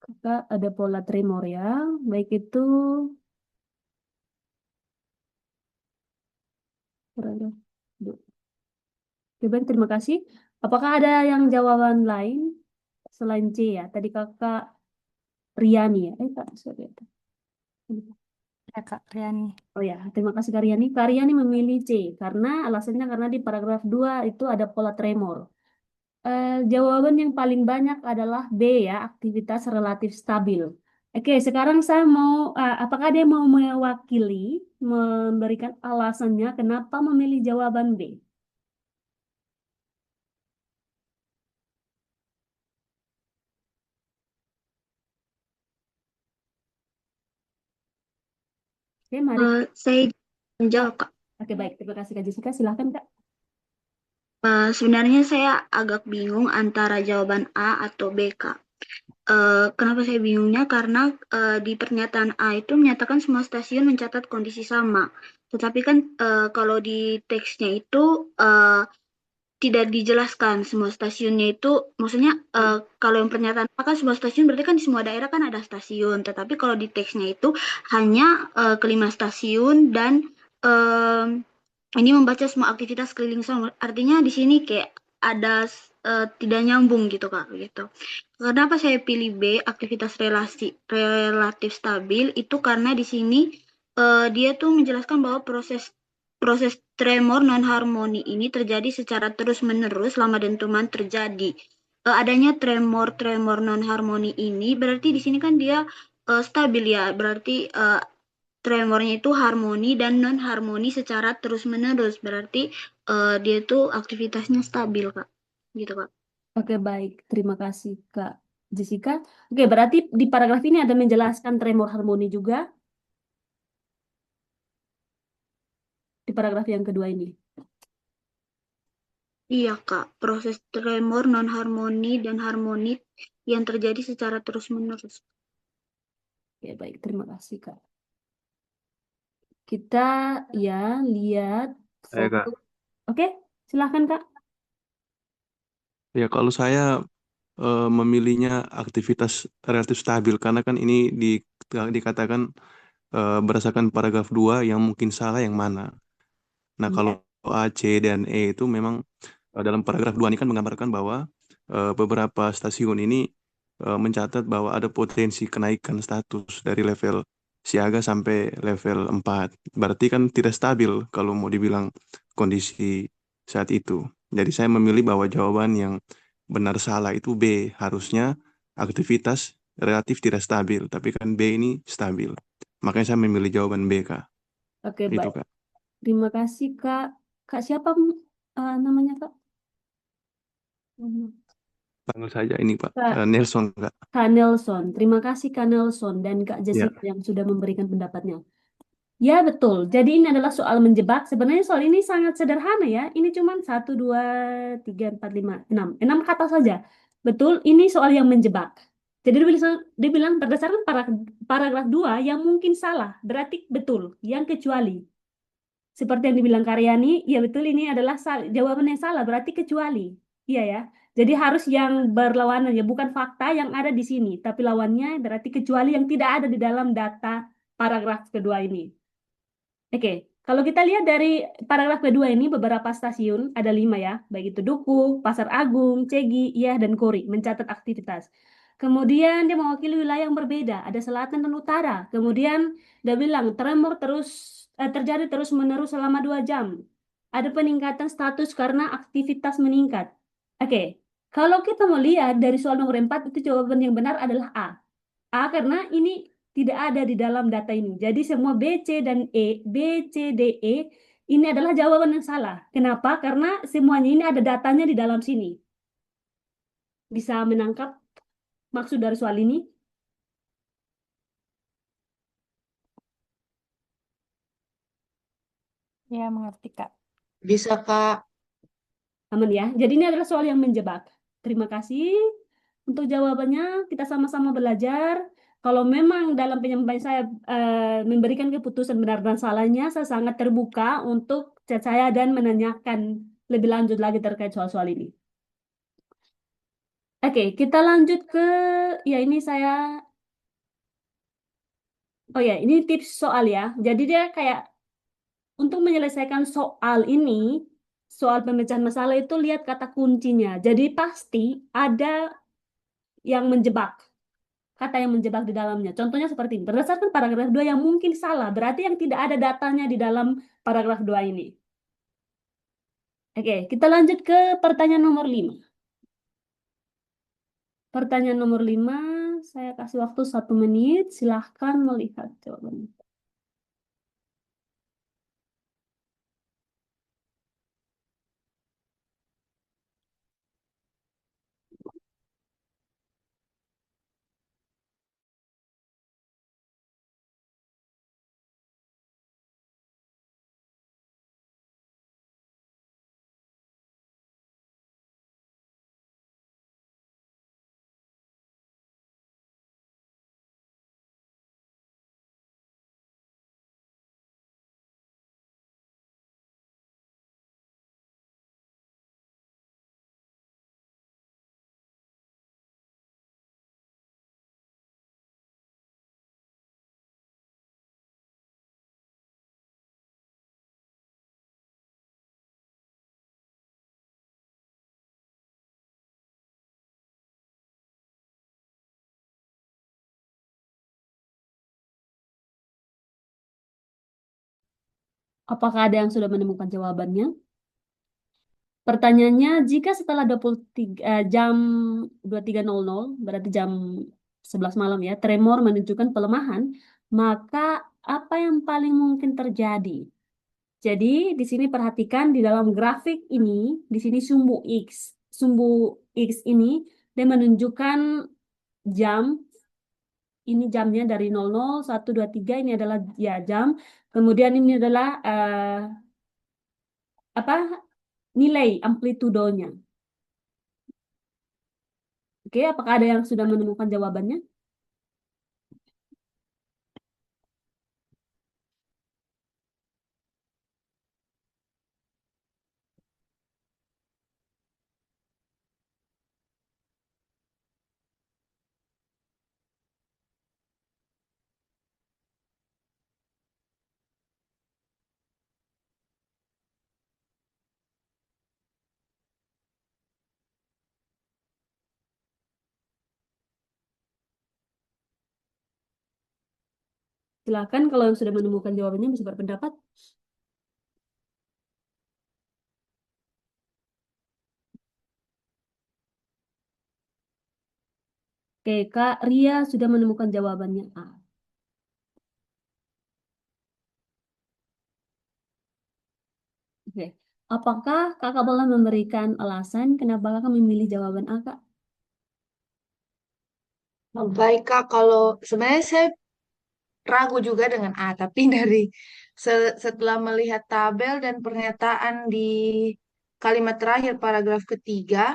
B: kakak ada pola tremor ya. Baik itu paragraf dua. Oke, baik. Terima kasih. Apakah ada yang jawaban lain selain C ya? Tadi kakak Riani ya. Kak, sorry.
G: Ya, Kak Riani.
B: Oh ya, terima kasih Karyani. Karyani memilih C karena alasannya karena di paragraf 2 itu ada pola tremor. Jawaban yang paling banyak adalah B ya, aktivitas relatif stabil. Oke, sekarang saya mau, apakah dia mau mewakili, memberikan alasannya kenapa memilih jawaban B? Oke, mari.
E: Saya
B: Ah,
E: menjawab, Kak.
B: oke, baik. Terima kasih Kak Jessica. Silahkan Kak.
E: Sebenarnya saya agak bingung antara jawaban A atau B, Kak. Kenapa saya bingungnya? Karena di pernyataan A itu menyatakan semua stasiun mencatat kondisi sama. Tetapi kan kalau di teksnya itu tidak dijelaskan semua stasiunnya itu, maksudnya kalau yang pernyataan A kan semua stasiun berarti kan di semua daerah kan ada stasiun. Tetapi kalau di teksnya itu hanya kelima stasiun dan ini membaca semua aktivitas keliling sama. Artinya di sini kayak ada tidak nyambung gitu Kak gitu. Kenapa saya pilih B, aktivitas relatif stabil itu karena di sini dia tuh menjelaskan bahwa proses proses tremor non harmoni ini terjadi secara terus-menerus selama dentuman terjadi. Adanya tremor non harmoni ini berarti di sini kan dia stabil ya, berarti tremornya itu harmoni dan non harmoni secara terus-menerus. Berarti dia tuh aktivitasnya stabil, Kak. Gitu, Kak.
B: Oke, baik. Terima kasih Kak Jessica. Oke, berarti di paragraf ini ada menjelaskan tremor harmoni juga di paragraf yang kedua ini.
E: Iya, Kak. Proses tremor non harmoni dan harmoni yang terjadi secara terus-menerus.
B: Oke, baik. Terima kasih Kak. Kita ya lihat
H: Kak.
B: foto. Oke, silahkan Kak.
H: Ya, kalau saya memilihnya aktivitas relatif stabil karena kan ini dikatakan berdasarkan paragraf 2 yang mungkin salah yang mana. Nah, kalau
B: Iya.
H: A, C, dan E itu memang dalam paragraf 2 ini kan menggambarkan bahwa beberapa stasiun ini mencatat bahwa ada potensi kenaikan status dari level siaga sampai level 4. Berarti kan tidak stabil kalau mau dibilang kondisi saat itu. Jadi saya memilih bahwa jawaban yang benar salah itu B. Harusnya aktivitas relatif tidak stabil, tapi kan B ini stabil. Makanya saya memilih jawaban B, Kak.
B: Oke,
H: Itu,
B: baik.
H: Kak.
B: Terima kasih, Kak. Kak siapa namanya, Kak?
H: Panggil saja ini, Pak.
B: Kak,
H: Nelson, Kak.
B: Kak Nelson. Terima kasih, Kak Nelson dan Kak
H: Ya.
B: Jessica yang sudah memberikan pendapatnya. Ya, betul. Jadi ini adalah soal menjebak. Sebenarnya soal ini sangat sederhana ya. Ini cuma satu, 2, 3, 4, 5, 6. 6 kata saja. Betul, ini soal yang menjebak. Jadi dia bilang berdasarkan paragraf 2 yang mungkin salah. Berarti betul. Yang kecuali. Seperti yang dibilang Karyani, ya betul ini adalah jawaban yang salah. Berarti kecuali. Iya ya. Jadi harus yang berlawanan ya. Bukan fakta yang ada di sini. Tapi lawannya berarti kecuali yang tidak ada di dalam data paragraf kedua ini. Oke, kalau kita lihat dari paragraf kedua ini beberapa stasiun, ada 5 ya, baik itu Duku, Pasar Agung, Cegi, Iyah, dan Kori, mencatat aktivitas. Kemudian dia mewakili wilayah yang berbeda, ada selatan dan utara. Kemudian dia bilang tremor terjadi terus-menerus selama 2 jam. Ada peningkatan status karena aktivitas meningkat. Oke, kalau kita mau lihat dari soal nomor 4, itu jawaban yang benar adalah A. A karena ini tidak ada di dalam data ini. Jadi semua B, C, dan E, B, C, D, E ini adalah jawaban yang salah. Kenapa? Karena semuanya ini ada datanya di dalam sini. Bisa menangkap maksud dari soal ini?
G: Ya, mengerti, Kak.
F: Bisa, Kak.
B: Aman ya. Jadi ini adalah soal yang menjebak. Terima kasih untuk jawabannya. Kita sama-sama belajar. Kalau memang dalam penyampaian saya memberikan keputusan benar dan salahnya, saya sangat terbuka untuk chat saya dan menanyakan lebih lanjut lagi terkait soal-soal ini. Oke, kita lanjut ke ya ini saya oh ya, ini tips soal ya. Jadi dia kayak untuk menyelesaikan soal ini, soal pemecahan masalah itu lihat kata kuncinya. Jadi pasti ada yang menjebak, kata yang menjebak di dalamnya. Contohnya seperti ini. Berdasarkan paragraf 2 yang mungkin salah, berarti yang tidak ada datanya di dalam paragraf 2 ini. Oke, kita lanjut ke pertanyaan nomor 5. Pertanyaan nomor 5, saya kasih waktu 1 menit. Silahkan melihat jawabannya. Apakah ada yang sudah menemukan jawabannya? Pertanyaannya, jika setelah 23, jam 23.00, berarti jam 11 malam ya, tremor menunjukkan pelemahan, maka apa yang paling mungkin terjadi? Jadi, di sini perhatikan di dalam grafik ini, di sini sumbu X. Sumbu X ini, dia menunjukkan jam, ini jamnya dari 00, 1, 2, 3, ini adalah ya jam. Kemudian ini adalah apa nilai amplitudonya. Oke, apakah ada yang sudah menemukan jawabannya? Silakan kalau yang sudah menemukan jawabannya bisa berpendapat. Oke, Kak Ria sudah menemukan jawabannya A. Oke. Apakah kakak boleh memberikan alasan kenapa kakak memilih jawaban A, Kak?
F: Baik Kak, kalau sebenarnya saya ragu juga dengan A, tapi setelah melihat tabel dan pernyataan di kalimat terakhir paragraf ketiga,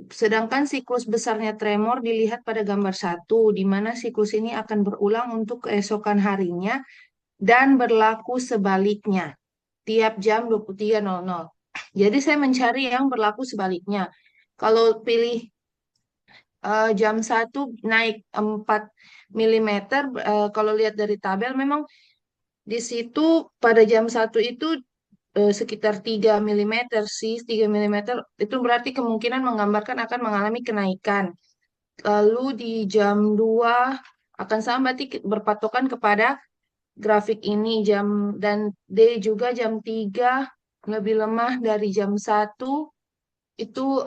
F: sedangkan siklus besarnya tremor dilihat pada gambar satu, di mana siklus ini akan berulang untuk keesokan harinya dan berlaku sebaliknya tiap jam 23.00. Jadi saya mencari yang berlaku sebaliknya. Kalau pilih jam satu naik 4 milimeter, kalau lihat dari tabel memang di situ pada jam satu itu sekitar 3 milimeter sih, 3 milimeter itu berarti kemungkinan menggambarkan akan mengalami kenaikan. Lalu di jam 2 akan sama berarti berpatokan kepada grafik ini dan D juga jam 3 lebih lemah dari jam satu itu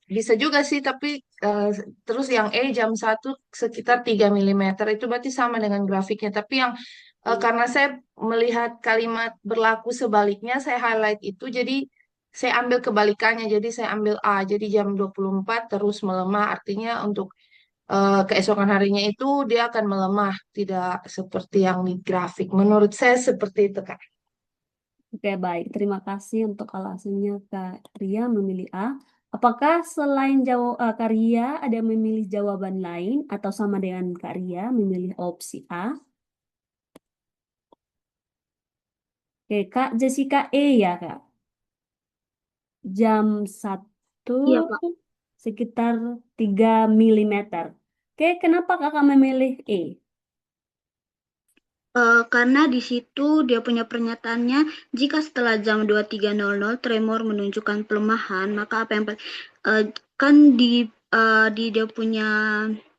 F: bisa juga sih tapi eh, terus yang jam satu sekitar 3 milimeter itu berarti sama dengan grafiknya tapi yang karena saya melihat kalimat berlaku sebaliknya saya highlight itu jadi saya ambil kebalikannya jadi saya ambil A jadi jam 24 terus melemah artinya untuk keesokan harinya itu dia akan melemah tidak seperti yang di grafik menurut saya seperti itu Kak.
B: Oke, baik. Terima kasih untuk alasannya Kak Ria memilih A. Apakah selain Kak Ria ada yang memilih jawaban lain atau sama dengan Kak Ria memilih opsi A? Oke, Kak Jessica E ya, Kak. Jam satu
E: Iya, Pak.
B: sekitar 3 milimeter. Oke, kenapa kakak memilih E?
E: Karena di situ dia punya pernyataannya, jika setelah jam 23.00 tremor menunjukkan pelemahan, maka apa yang eh, kan di dia punya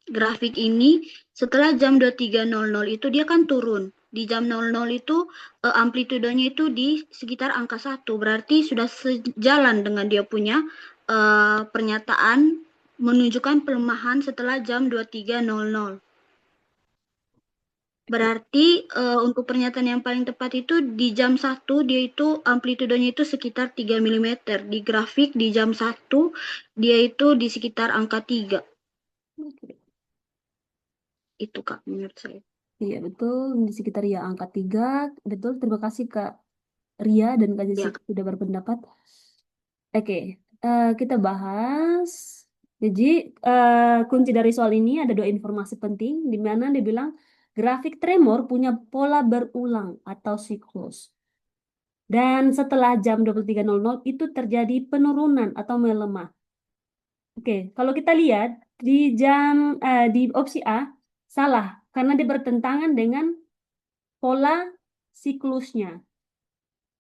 E: grafik ini setelah jam 23.00 itu dia kan turun. Di jam 00 itu amplitudenya itu di sekitar angka 1. Berarti sudah sejalan dengan dia punya pernyataan menunjukkan pelemahan setelah jam 23.00. Berarti untuk pernyataan yang paling tepat itu di jam satu dia itu amplitudenya itu sekitar 3 milimeter. Di grafik di jam satu dia itu di sekitar angka 3.
B: Oke.
E: Itu Kak menurut saya.
B: Iya, betul. Di sekitar ya angka 3. Betul, terima kasih Kak Ria dan Kak
E: Ya,
B: Jessica sudah berpendapat. Oke, kita bahas. Jadi, kunci dari soal ini ada dua informasi penting, di mana dia bilang grafik tremor punya pola berulang atau siklus. Dan setelah jam 23.00 itu terjadi penurunan atau melemah. Oke, kalau kita lihat di di opsi A, salah, karena dia bertentangan dengan pola siklusnya.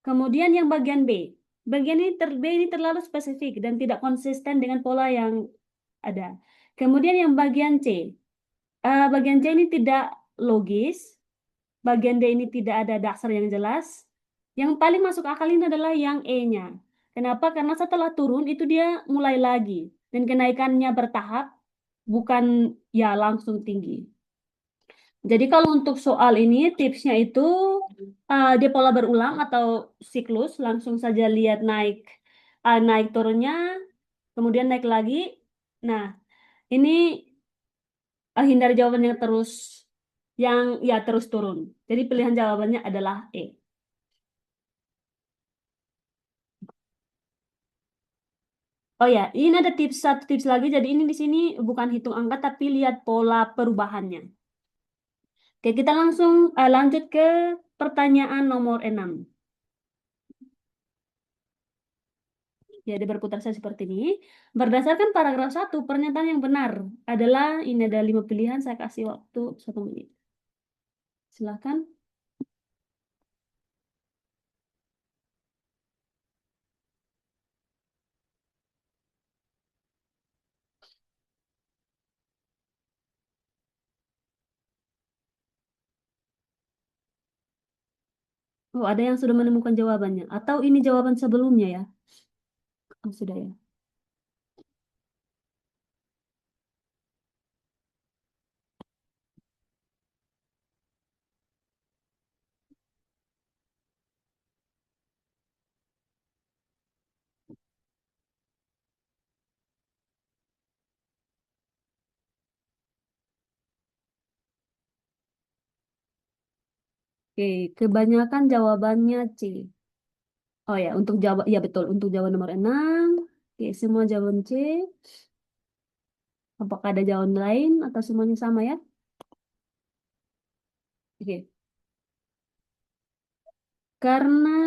B: Kemudian yang bagian B. Bagian B ini terlalu spesifik dan tidak konsisten dengan pola yang ada. Kemudian yang bagian C. Bagian C ini tidak logis. Bagian D ini tidak ada dasar yang jelas. Yang paling masuk akal ini adalah yang E-nya. Kenapa? Karena setelah turun itu dia mulai lagi. Dan kenaikannya bertahap, bukan ya langsung tinggi. Jadi kalau untuk soal ini tipsnya itu dia pola berulang atau siklus, langsung saja lihat naik turunnya, kemudian naik lagi. Nah, ini hindari jawaban yang ya terus turun. Jadi pilihan jawabannya adalah E. Oh ya, ini ada satu tips lagi. Jadi ini di sini bukan hitung angka tapi lihat pola perubahannya. Oke, kita langsung lanjut ke pertanyaan nomor 6. Ya, dia berputar saya seperti ini. Berdasarkan paragraf 1, pernyataan yang benar adalah, ini ada 5 pilihan, saya kasih waktu 1 menit. Silakan. Oh, ada yang sudah menemukan jawabannya. Atau ini jawaban sebelumnya ya? Oh, sudah ya. Oke, kebanyakan jawabannya C. Oh ya, untuk jawab, ya betul. Untuk jawaban nomor 6. Oke, semua jawaban C. Apakah ada jawaban lain atau semuanya sama ya? Oke. Karena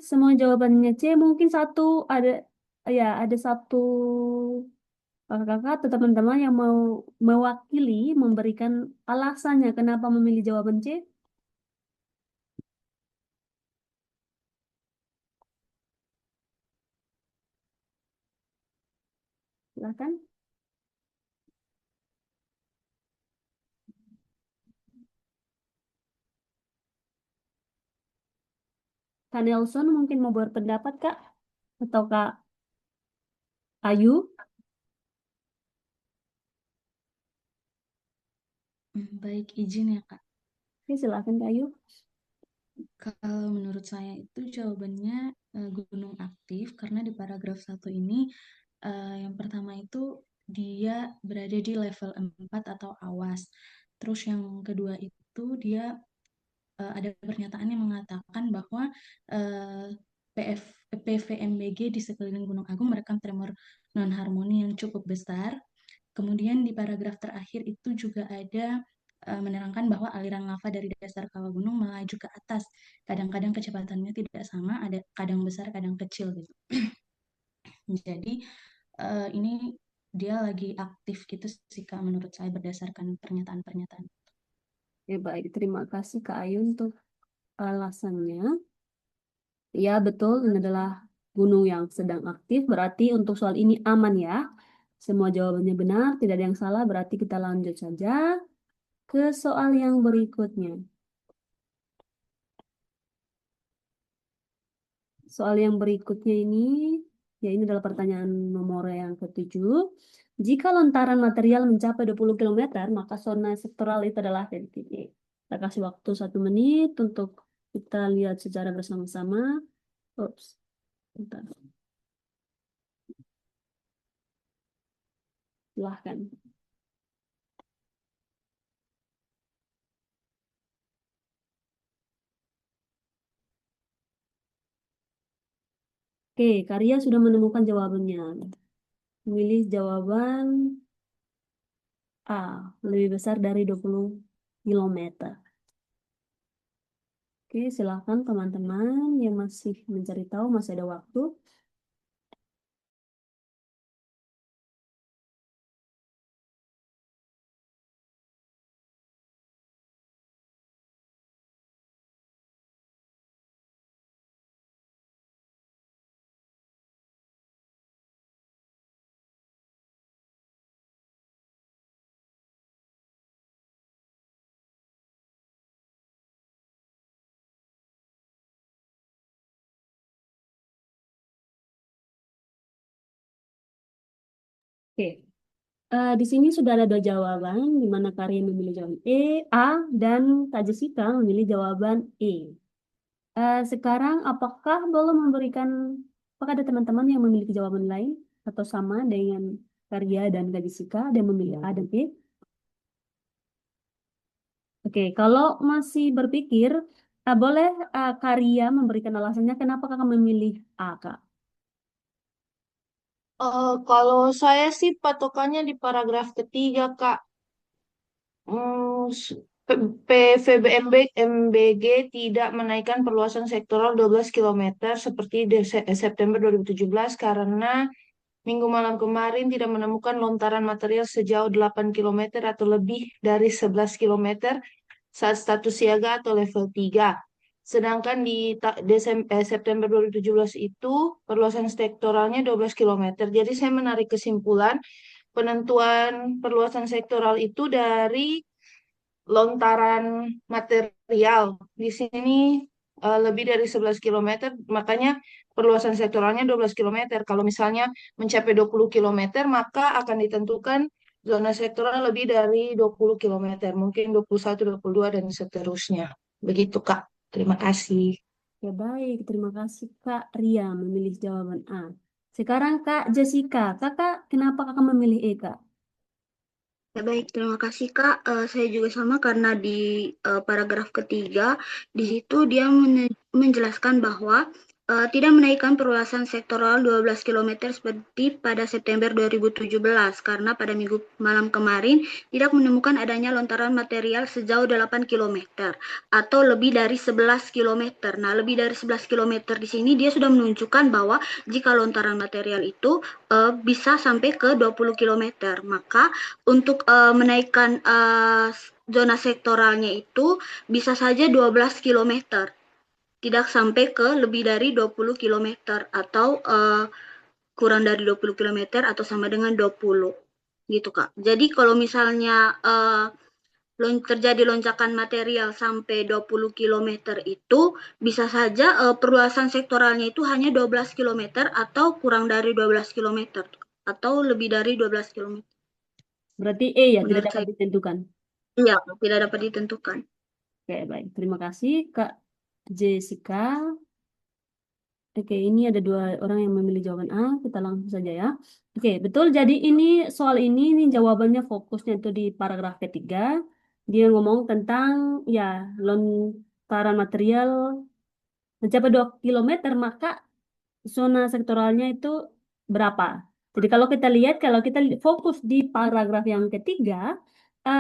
B: semua jawabannya C, mungkin satu ada, ya ada satu kakak-kakak atau teman-teman yang mau mewakili memberikan alasannya kenapa memilih jawaban C. Silahkan. Kak Nelson mungkin mau berpendapat Kak? Atau Kak Ayu?
I: Baik, izin ya Kak.
B: Oke, silahkan Kak Ayu.
I: Kalau menurut saya itu jawabannya gunung aktif karena di paragraf 1 ini yang pertama itu dia berada di level 4 atau awas. Terus yang kedua itu dia ada pernyataan yang mengatakan bahwa eh, PVMBG di sekeliling Gunung Agung merekam tremor non-harmoni yang cukup besar. Kemudian di paragraf terakhir itu juga ada menerangkan bahwa aliran lava dari dasar kawah gunung melaju ke atas. Kadang-kadang kecepatannya tidak sama, ada kadang besar, kadang kecil gitu. Jadi ini dia lagi aktif gitu sih Kak menurut saya berdasarkan pernyataan-pernyataan.
B: Ya baik, terima kasih Kak Ayu untuk alasannya. Ya betul, ini adalah gunung yang sedang aktif, berarti untuk soal ini aman ya. Semua jawabannya benar, tidak ada yang salah, berarti kita lanjut saja ke soal yang berikutnya. Soal yang berikutnya ini, ya ini adalah pertanyaan nomor yang ketujuh. Jika lontaran material mencapai 20 km, maka zona sektoral itu adalah titik. Kita kasih waktu 1 menit untuk kita lihat secara bersama-sama. Ups, bentar. Silahkan. Oke, Karya sudah menemukan jawabannya. Memilih jawaban A, lebih besar dari 20 km. Oke, silakan teman-teman yang masih mencari tahu, masih ada waktu. Oke, di sini sudah ada 2 jawaban, di mana Karya memilih jawaban A, dan Kak Jessica memilih jawaban E. Sekarang apakah ada teman-teman yang memiliki jawaban lain atau sama dengan Karya dan Kak Jessica dan memilih A dan E? Oke, kalau masih berpikir, boleh Karya memberikan alasannya kenapa kakak memilih A, Kak?
F: Kalau saya sih patokannya di paragraf ketiga, Kak. PVBMBG tidak menaikkan perluasan sektoral 12 km seperti di September 2017 karena minggu malam kemarin tidak menemukan lontaran material sejauh 8 km atau lebih dari 11 km saat status siaga atau level 3. Sedangkan di September 2017 itu perluasan sektoralnya 12 km. Jadi saya menarik kesimpulan penentuan perluasan sektoral itu dari lontaran material. Di sini lebih dari 11 kilometer, makanya perluasan sektoralnya 12 kilometer. Kalau misalnya mencapai 20 kilometer, maka akan ditentukan zona sektoral lebih dari 20 kilometer, mungkin 21, 22, dan seterusnya. Begitu, Kak. Terima kasih.
B: Ya baik, terima kasih Kak Ria memilih jawaban A. Sekarang Kak Jessica, Kakak kenapa Kakak memilih E Kak?
E: Ya, baik, terima kasih Kak. Saya juga sama karena di paragraf ketiga, di situ dia menjelaskan bahwa tidak menaikkan perluasan sektoral 12 kilometer seperti pada September 2017 karena pada minggu malam kemarin tidak menemukan adanya lontaran material sejauh 8 kilometer atau lebih dari 11 kilometer. Nah, lebih dari 11 kilometer di sini dia sudah menunjukkan bahwa jika lontaran material itu bisa sampai ke 20 kilometer, maka untuk menaikkan zona sektoralnya itu bisa saja 12 kilometer, tidak sampai ke lebih dari 20 kilometer atau kurang dari 20 kilometer atau sama dengan 20 gitu Kak. Jadi kalau misalnya terjadi lonjakan material sampai 20 kilometer itu bisa saja perluasan sektoralnya itu hanya 12 kilometer atau kurang dari 12 kilometer atau lebih dari 12 kilometer.
B: Berarti E ya, tidak
E: Menurut
B: dapat
E: saya,
B: ditentukan.
E: iya, tidak dapat ditentukan.
B: Oke, baik. Terima kasih Kak Jessica. Oke, ini ada dua orang yang memilih jawaban A. Kita langsung saja ya. Oke, betul. Jadi ini jawabannya fokusnya itu di paragraf ketiga. Dia ngomong tentang ya lontaran material mencapai 2 kilometer, maka zona sektoralnya itu berapa? Jadi kalau kita fokus di paragraf yang ketiga,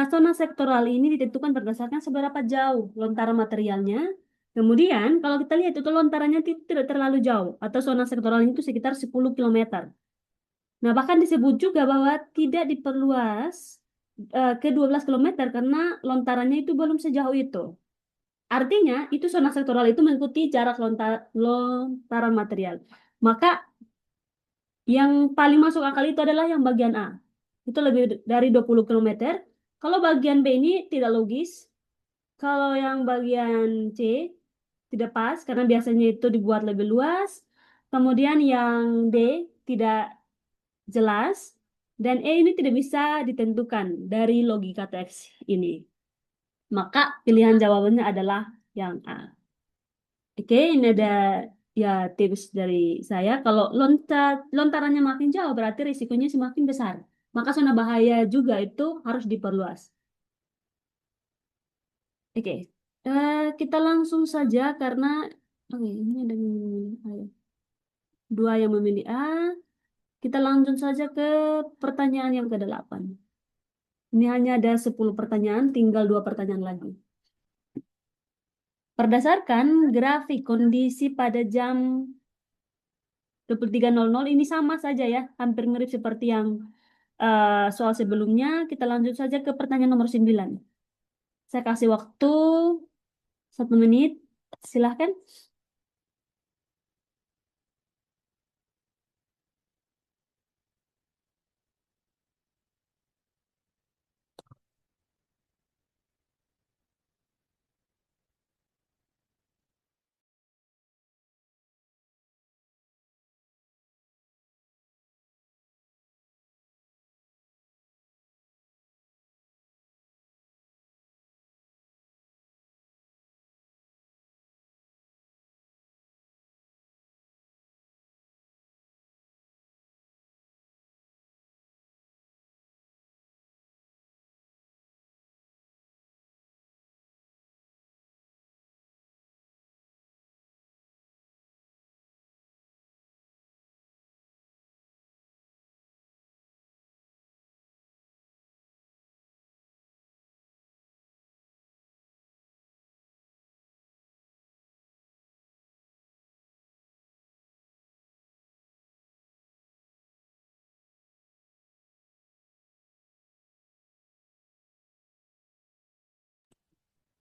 B: zona sektoral ini ditentukan berdasarkan seberapa jauh lontaran materialnya. Kemudian kalau kita lihat itu lontarannya tidak terlalu jauh atau zona sektoralnya itu sekitar 10 kilometer. Nah, bahkan disebut juga bahwa tidak diperluas ke 12 kilometer karena lontarannya itu belum sejauh itu. Artinya, itu zona sektoral itu mengikuti jarak lontaran material. Maka yang paling masuk akal itu adalah yang bagian A. Itu lebih dari 20 kilometer. Kalau bagian B ini tidak logis. Kalau yang bagian C tidak pas karena biasanya itu dibuat lebih luas. Kemudian yang D tidak jelas. Dan E ini tidak bisa ditentukan dari logika teks ini. Maka pilihan jawabannya adalah yang A. Oke, ini ada ya tips dari saya. Kalau lontarannya makin jauh berarti risikonya semakin besar. Maka zona bahaya juga itu harus diperluas. Oke, kita langsung saja karena oke, ini ada yang memilih A ya. Dua yang memilih A. Kita langsung saja ke pertanyaan yang ke-8. Ini hanya ada 10 pertanyaan, tinggal 2 pertanyaan lagi. Berdasarkan grafik kondisi pada jam 23.00 ini sama saja ya, hampir mirip seperti yang soal sebelumnya. Kita lanjut saja ke pertanyaan nomor 9. Saya kasih waktu 1 menit. Silahkan.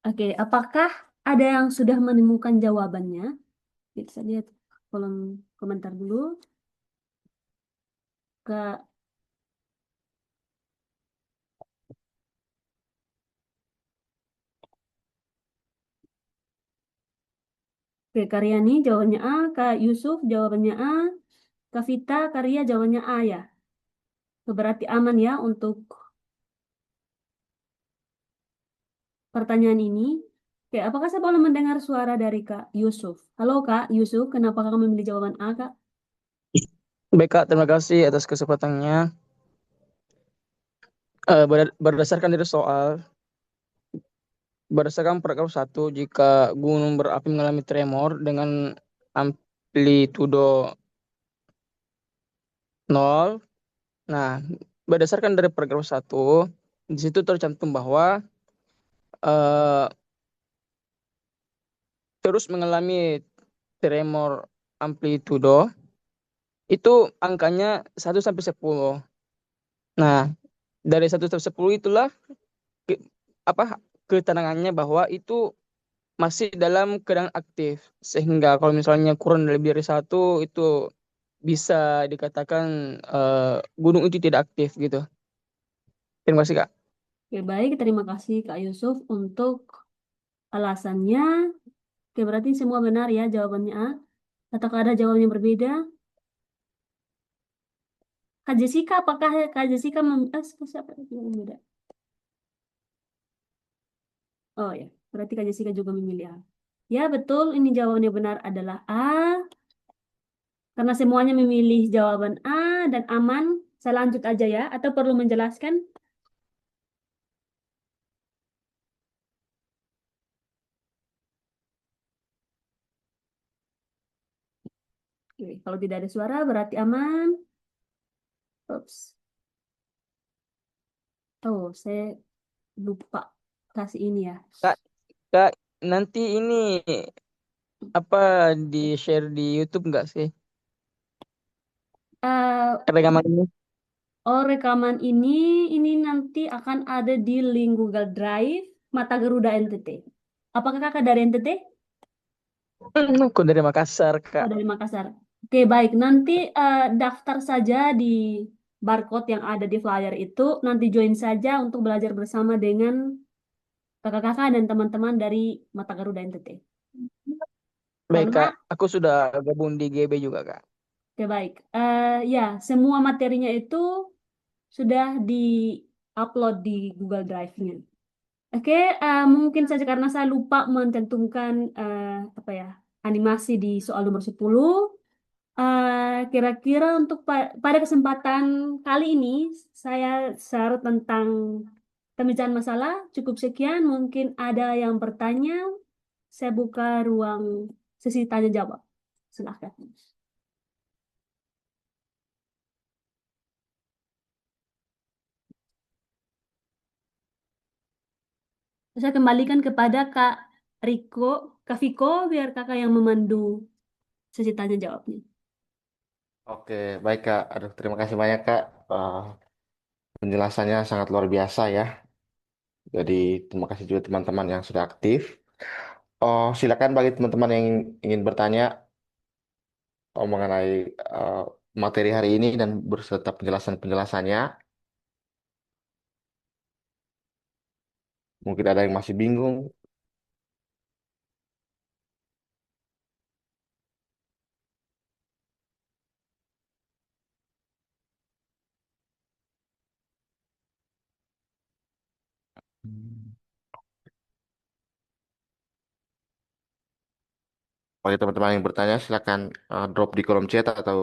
B: Oke, apakah ada yang sudah menemukan jawabannya? Bisa lihat kolom komentar dulu. Ke Oke, Karyani jawabannya A, Kak Yusuf jawabannya A, Kak Vita, Karya jawabannya A ya. Berarti aman ya untuk pertanyaan ini. Oke, apakah saya boleh mendengar suara dari Kak Yusuf? Halo Kak Yusuf, kenapa Kakak memilih jawaban A, Kak?
J: Baik Kak, terima kasih atas kesempatannya. Berdasarkan dari soal, berdasarkan paragraf 1, jika gunung berapi mengalami tremor dengan amplitudo 0, nah berdasarkan dari paragraf 1, di situ tercantum bahwa eh, terus mengalami tremor amplitudo itu angkanya 1 sampai 10. Nah, dari 1 sampai 10 itulah ke- apa keterangannya bahwa itu masih dalam keadaan aktif, sehingga kalau misalnya kurang lebih dari 1 itu bisa dikatakan gunung itu tidak aktif gitu. Terima kasih Kak.
B: Oke, baik. Terima kasih Kak Yusuf untuk alasannya. Oke, berarti semua benar ya jawabannya A. Ataukah ada jawaban yang berbeda? Kak Jessica, apakah Kak Jessica siapa yang beda? Oh ya, berarti Kak Jessica juga memilih A. Ya, betul. Ini jawabannya benar adalah A. Karena semuanya memilih jawaban A dan aman, saya lanjut aja ya. Atau perlu menjelaskan? Oke, kalau tidak ada suara berarti aman. Ups. Oh, saya lupa kasih ini ya.
J: Kak, Kak, nanti ini apa di share di YouTube nggak sih
B: Eh,
J: rekaman ini?
B: oh, rekaman ini nanti akan ada di link Google Drive Mata Garuda NTT. Apakah kakak dari NTT?
J: Aku dari Makassar
B: Oh,
J: Kak.
B: dari Makassar. Oke, baik. Nanti daftar saja di barcode yang ada di flyer itu. Nanti join saja untuk belajar bersama dengan kakak-kakak dan teman-teman dari Mata Garuda NTT.
J: Baik
B: Karena,
J: Kak, aku sudah gabung di GB juga Kak.
B: oke baik. Ya, semua materinya itu sudah di-upload di Google Drive-nya. Oke, mungkin saja karena saya lupa mencantumkan apa ya animasi di soal nomor 10. Kira-kira untuk pada kesempatan kali ini saya share tentang pemecahan masalah. Cukup sekian. Mungkin ada yang bertanya. Saya buka ruang sesi tanya jawab. Silahkan. Saya kembalikan kepada Kak Riko, Kak Viko, biar kakak yang memandu sesi tanya jawabnya.
A: Oke, baik Kak. Aduh, terima kasih banyak Kak. Penjelasannya sangat luar biasa ya. Jadi terima kasih juga teman-teman yang sudah aktif. Oh, silakan bagi teman-teman yang ingin bertanya mengenai eh, materi hari ini dan berserta penjelasan-penjelasannya. Mungkin ada yang masih bingung. Hmm. Bagi teman-teman yang bertanya, silakan drop di kolom chat atau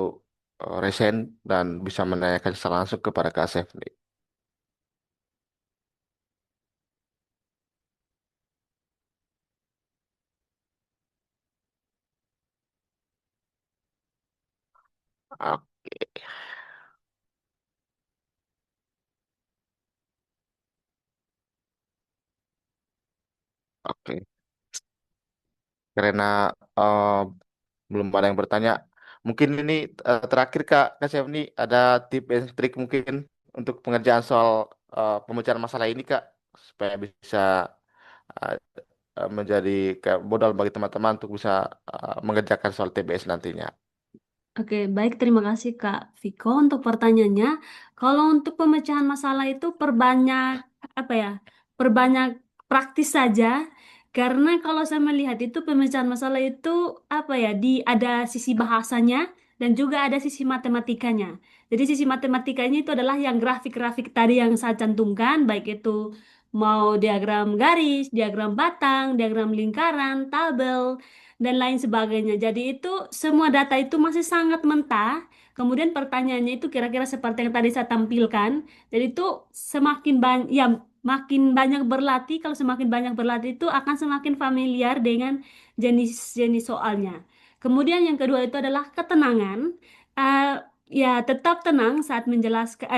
A: resen dan bisa menanyakan secara langsung kepada Kak Asef nih. Oke, oke. Karena eh, belum ada yang bertanya, mungkin ini terakhir Kak Asef nih ada tips dan trik mungkin untuk pengerjaan soal pemecahan masalah ini Kak, supaya bisa eh, menjadi kayak modal bagi teman-teman untuk bisa mengerjakan soal TBS nantinya.
B: Oke, baik. Terima kasih Kak Viko untuk pertanyaannya. Kalau untuk pemecahan masalah itu perbanyak apa ya? Perbanyak praktis saja. Karena kalau saya melihat itu pemecahan masalah itu apa ya, ada sisi bahasanya dan juga ada sisi matematikanya. Jadi sisi matematikanya itu adalah yang grafik-grafik tadi yang saya cantumkan, baik itu mau diagram garis, diagram batang, diagram lingkaran, tabel, dan lain sebagainya. Jadi itu semua data itu masih sangat mentah. Kemudian pertanyaannya itu kira-kira seperti yang tadi saya tampilkan. Jadi itu semakin banyak, ya makin banyak berlatih, kalau semakin banyak berlatih itu akan semakin familiar dengan jenis-jenis soalnya. Kemudian yang kedua itu adalah ketenangan. Eh, ya tetap tenang saat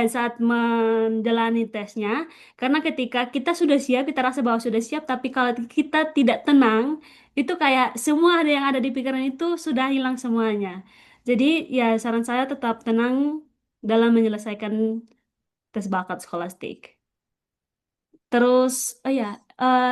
B: saat menjalani tesnya, karena ketika kita sudah siap, kita rasa bahwa sudah siap, tapi kalau kita tidak tenang, itu kayak semua yang ada di pikiran itu sudah hilang semuanya. Jadi ya saran saya tetap tenang dalam menyelesaikan tes bakat skolastik. Terus, oh ya,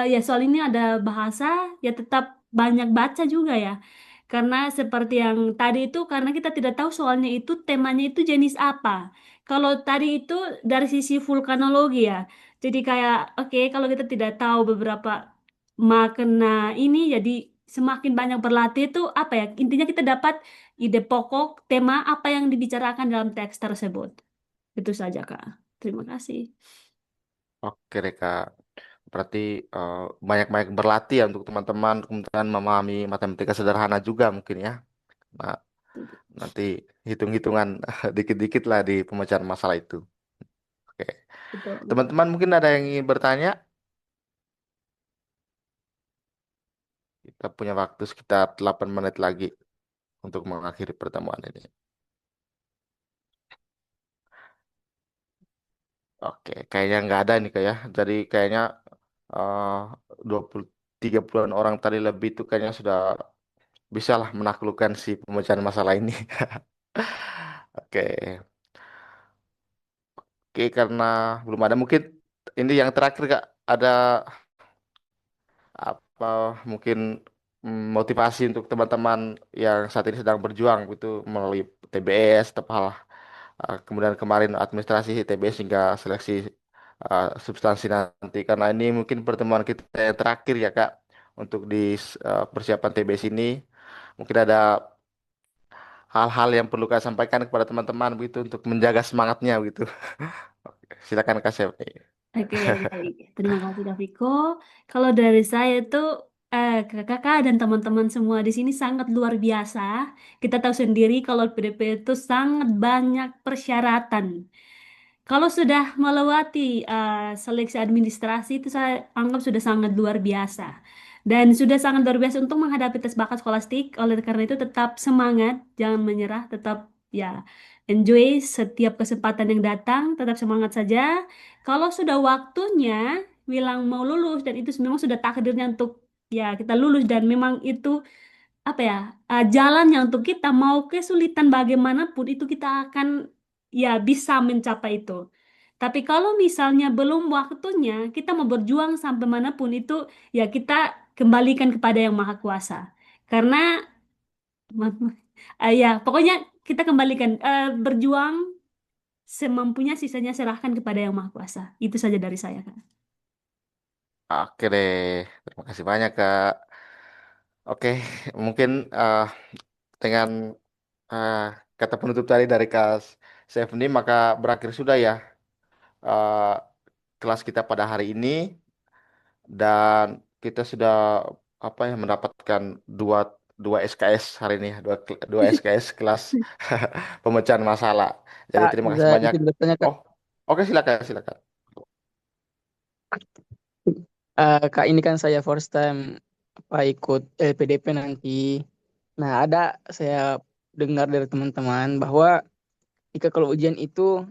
B: ya soal ini ada bahasa, ya tetap banyak baca juga ya. Karena seperti yang tadi itu, karena kita tidak tahu soalnya itu temanya itu jenis apa. Kalau tadi itu dari sisi vulkanologi ya. Jadi kayak, oke, kalau kita tidak tahu beberapa makna ini, jadi semakin banyak berlatih itu apa ya? Intinya kita dapat ide pokok tema apa yang dibicarakan dalam teks tersebut. Itu saja, Kak. Terima kasih.
A: Oke deh Kak. Berarti eh, banyak-banyak berlatih ya untuk teman-teman untuk teman-teman memahami matematika sederhana juga mungkin ya. Nah, nanti hitung-hitungan dikit-dikit lah di pemecahan masalah itu. Oke.
B: Betul.
A: Teman-teman mungkin ada yang ingin bertanya? Kita punya waktu sekitar 8 menit lagi untuk mengakhiri pertemuan ini. Oke, kayaknya nggak ada nih kayak. Jadi kayaknya eh 20 30-an orang tadi lebih itu kayaknya sudah bisa lah menaklukkan si pemecahan masalah ini. Oke. Oke, karena belum ada mungkin ini yang terakhir Kak, ada apa mungkin motivasi untuk teman-teman yang saat ini sedang berjuang gitu melalui TBS, TEPAL, kemudian kemarin administrasi TBS hingga seleksi substansi nanti karena ini mungkin pertemuan kita yang terakhir ya Kak untuk di persiapan TBS ini mungkin ada hal-hal yang perlu Kak sampaikan kepada teman-teman begitu untuk menjaga semangatnya begitu. Oke, silakan Kak Syafni.
B: Oke, baik. Terima kasih, Kak Viko. Kalau dari saya tuh, kakak-kakak dan teman-teman semua di sini sangat luar biasa. Kita tahu sendiri kalau PDP itu sangat banyak persyaratan. Kalau sudah melewati seleksi administrasi itu saya anggap sudah sangat luar biasa. Dan sudah sangat luar biasa untuk menghadapi tes bakat skolastik. Oleh karena itu tetap semangat, jangan menyerah, tetap ya enjoy setiap kesempatan yang datang, tetap semangat saja. Kalau sudah waktunya bilang mau lulus dan itu memang sudah takdirnya untuk ya kita lulus dan memang itu apa ya jalannya untuk kita mau kesulitan bagaimanapun itu kita akan ya bisa mencapai itu. Tapi kalau misalnya belum waktunya, kita mau berjuang sampai manapun itu ya kita kembalikan kepada Yang Maha Kuasa. Karena ya pokoknya kita kembalikan berjuang semampunya, sisanya serahkan kepada Yang Maha Kuasa. Itu saja dari saya, Kak.
A: Oke deh, terima kasih banyak Kak. Oke, mungkin dengan eh, kata penutup tadi dari Kak Stephanie maka berakhir sudah ya eh, kelas kita pada hari ini dan kita sudah apa ya mendapatkan dua dua SKS hari ini dua SKS kelas pemecahan masalah. Jadi
J: Kak,
A: terima
J: bisa
A: kasih banyak.
J: izin bertanya, Kak.
A: Oh, oke silakan silakan.
J: Kak, ini kan saya first time apa ikut LPDP nanti. Nah, ada saya dengar dari teman-teman bahwa jika kalau ujian itu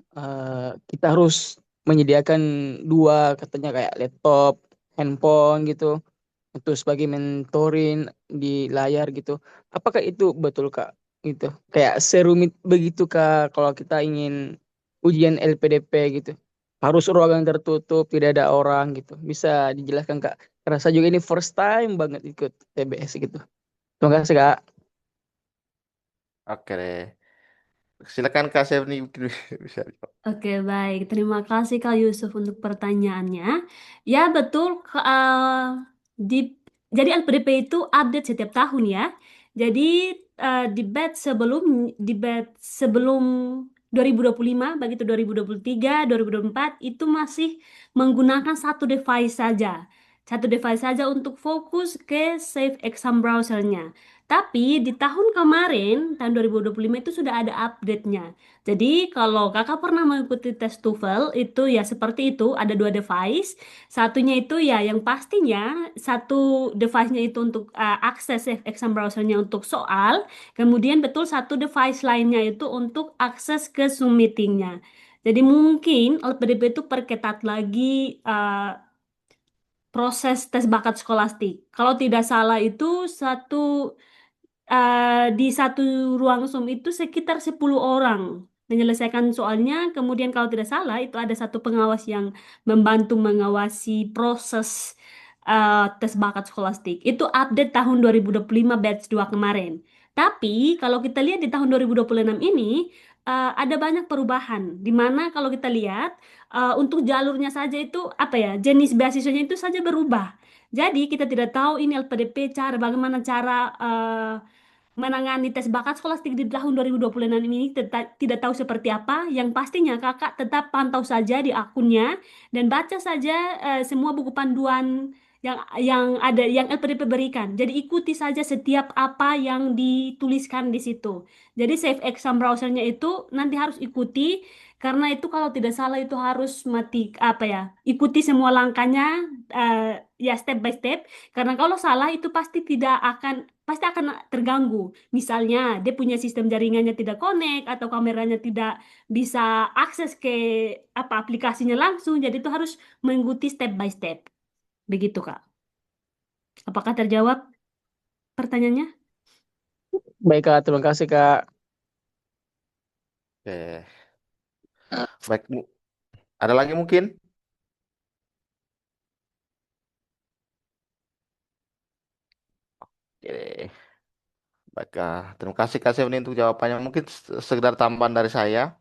J: kita harus menyediakan dua katanya kayak laptop, handphone gitu untuk sebagai mentoring di layar gitu. Apakah itu betul Kak? Gitu. Kayak serumit begitu Kak kalau kita ingin ujian LPDP gitu. Harus ruangan tertutup, tidak ada orang gitu. Bisa dijelaskan Kak? Karena saya juga ini first time banget ikut TBS gitu. Terima kasih Kak.
A: Oke deh. Silakan Kak Stephanie mungkin bisa.
B: Oke, baik. Terima kasih Kak Yusuf untuk pertanyaannya. Ya, betul. Di Jadi LPDP itu update setiap tahun ya. Jadi di batch sebelum 2025, begitu 2023, 2024 itu masih menggunakan satu device saja. Satu device saja untuk fokus ke Save Exam Browser-nya. Tapi di tahun kemarin, tahun 2025 itu sudah ada update-nya. Jadi kalau kakak pernah mengikuti tes TOEFL itu ya seperti itu, ada dua device. Satunya itu ya yang pastinya satu device-nya itu untuk akses exam browser-nya untuk soal, kemudian betul satu device lainnya itu untuk akses ke Zoom meeting-nya. Jadi mungkin LPDP itu perketat lagi proses tes bakat skolastik. Kalau tidak salah itu di satu ruang Zoom itu sekitar 10 orang menyelesaikan soalnya. Kemudian kalau tidak salah itu ada satu pengawas yang membantu mengawasi proses tes bakat skolastik. Itu update tahun 2025 batch 2 kemarin. Tapi kalau kita lihat di tahun 2026 ini ada banyak perubahan. Di mana kalau kita lihat untuk jalurnya saja itu apa ya, jenis beasiswanya itu saja berubah. Jadi kita tidak tahu ini LPDP bagaimana cara menangani tes bakat skolastik di tahun 2026 ini tidak tahu seperti apa. Yang pastinya kakak tetap pantau saja di akunnya dan baca saja semua buku panduan yang ada yang LPDP berikan. Jadi ikuti saja setiap apa yang dituliskan di situ. Jadi Save Exam Browser-nya itu nanti harus ikuti karena itu kalau tidak salah itu harus apa ya, ikuti semua langkahnya ya step by step. Karena kalau salah itu pasti akan terganggu. Misalnya dia punya sistem jaringannya tidak connect atau kameranya tidak bisa akses ke apa aplikasinya langsung. Jadi itu harus mengikuti step by step. Begitu, Kak. Apakah terjawab pertanyaannya?
J: Baik Kak, terima kasih Kak.
A: Oke. Baik, ada lagi mungkin? Oke. Baik, terima kasih Kak Sevni untuk jawabannya. Mungkin sekedar tambahan dari saya.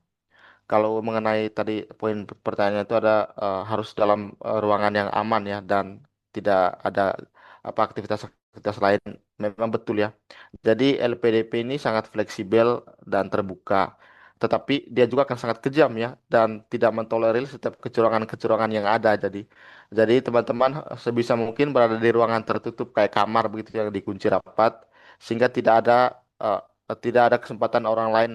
A: Kalau mengenai tadi poin pertanyaan itu ada harus dalam ruangan yang aman ya dan tidak ada apa aktivitas lain. Memang betul ya. Jadi LPDP ini sangat fleksibel dan terbuka. Tetapi dia juga akan sangat kejam ya dan tidak mentolerir setiap kecurangan-kecurangan yang ada. Jadi teman-teman sebisa mungkin berada di ruangan tertutup kayak kamar begitu yang dikunci rapat sehingga tidak ada kesempatan orang lain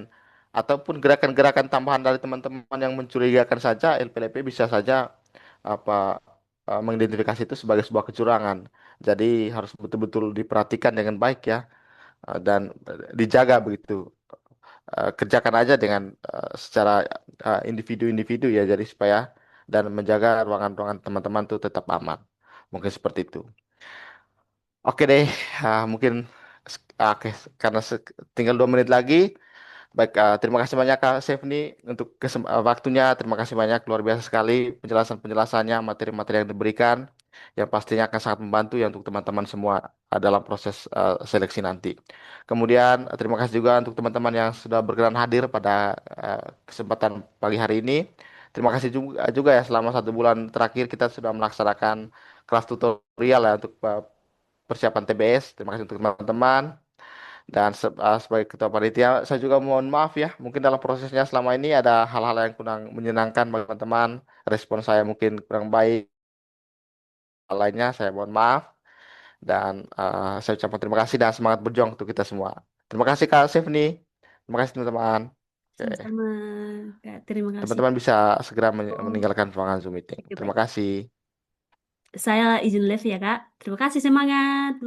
A: ataupun gerakan-gerakan tambahan dari teman-teman yang mencurigakan saja LPDP bisa saja apa mengidentifikasi itu sebagai sebuah kecurangan. Jadi harus betul-betul diperhatikan dengan baik ya dan dijaga begitu. Kerjakan aja dengan secara individu-individu ya jadi supaya dan menjaga ruangan-ruangan teman-teman tuh tetap aman. Mungkin seperti itu. Oke deh, mungkin oke karena tinggal 2 menit lagi. Baik, terima kasih banyak Kak Sevni untuk waktunya. Terima kasih banyak, luar biasa sekali penjelasan-penjelasannya, materi-materi yang diberikan, yang pastinya akan sangat membantu ya untuk teman-teman semua dalam proses seleksi nanti. Kemudian terima kasih juga untuk teman-teman yang sudah berkenan hadir pada kesempatan pagi hari ini. Terima kasih juga ya selama 1 bulan terakhir kita sudah melaksanakan kelas tutorial ya untuk persiapan TBS. Terima kasih untuk teman-teman. Dan sebagai ketua panitia, saya juga mohon maaf ya, mungkin dalam prosesnya selama ini ada hal-hal yang kurang menyenangkan bagi teman-teman, respon saya mungkin kurang baik, hal lainnya saya mohon maaf, dan saya ucapkan terima kasih dan semangat berjuang untuk kita semua. Terima kasih Kak Sefni, terima kasih teman-teman. Oke,
B: Sama-sama, Kak. Terima kasih.
A: teman-teman bisa segera meninggalkan ruangan Zoom meeting.
B: Oke,
A: Terima
B: baik.
A: kasih.
B: Saya izin live ya, Kak. Terima kasih, semangat.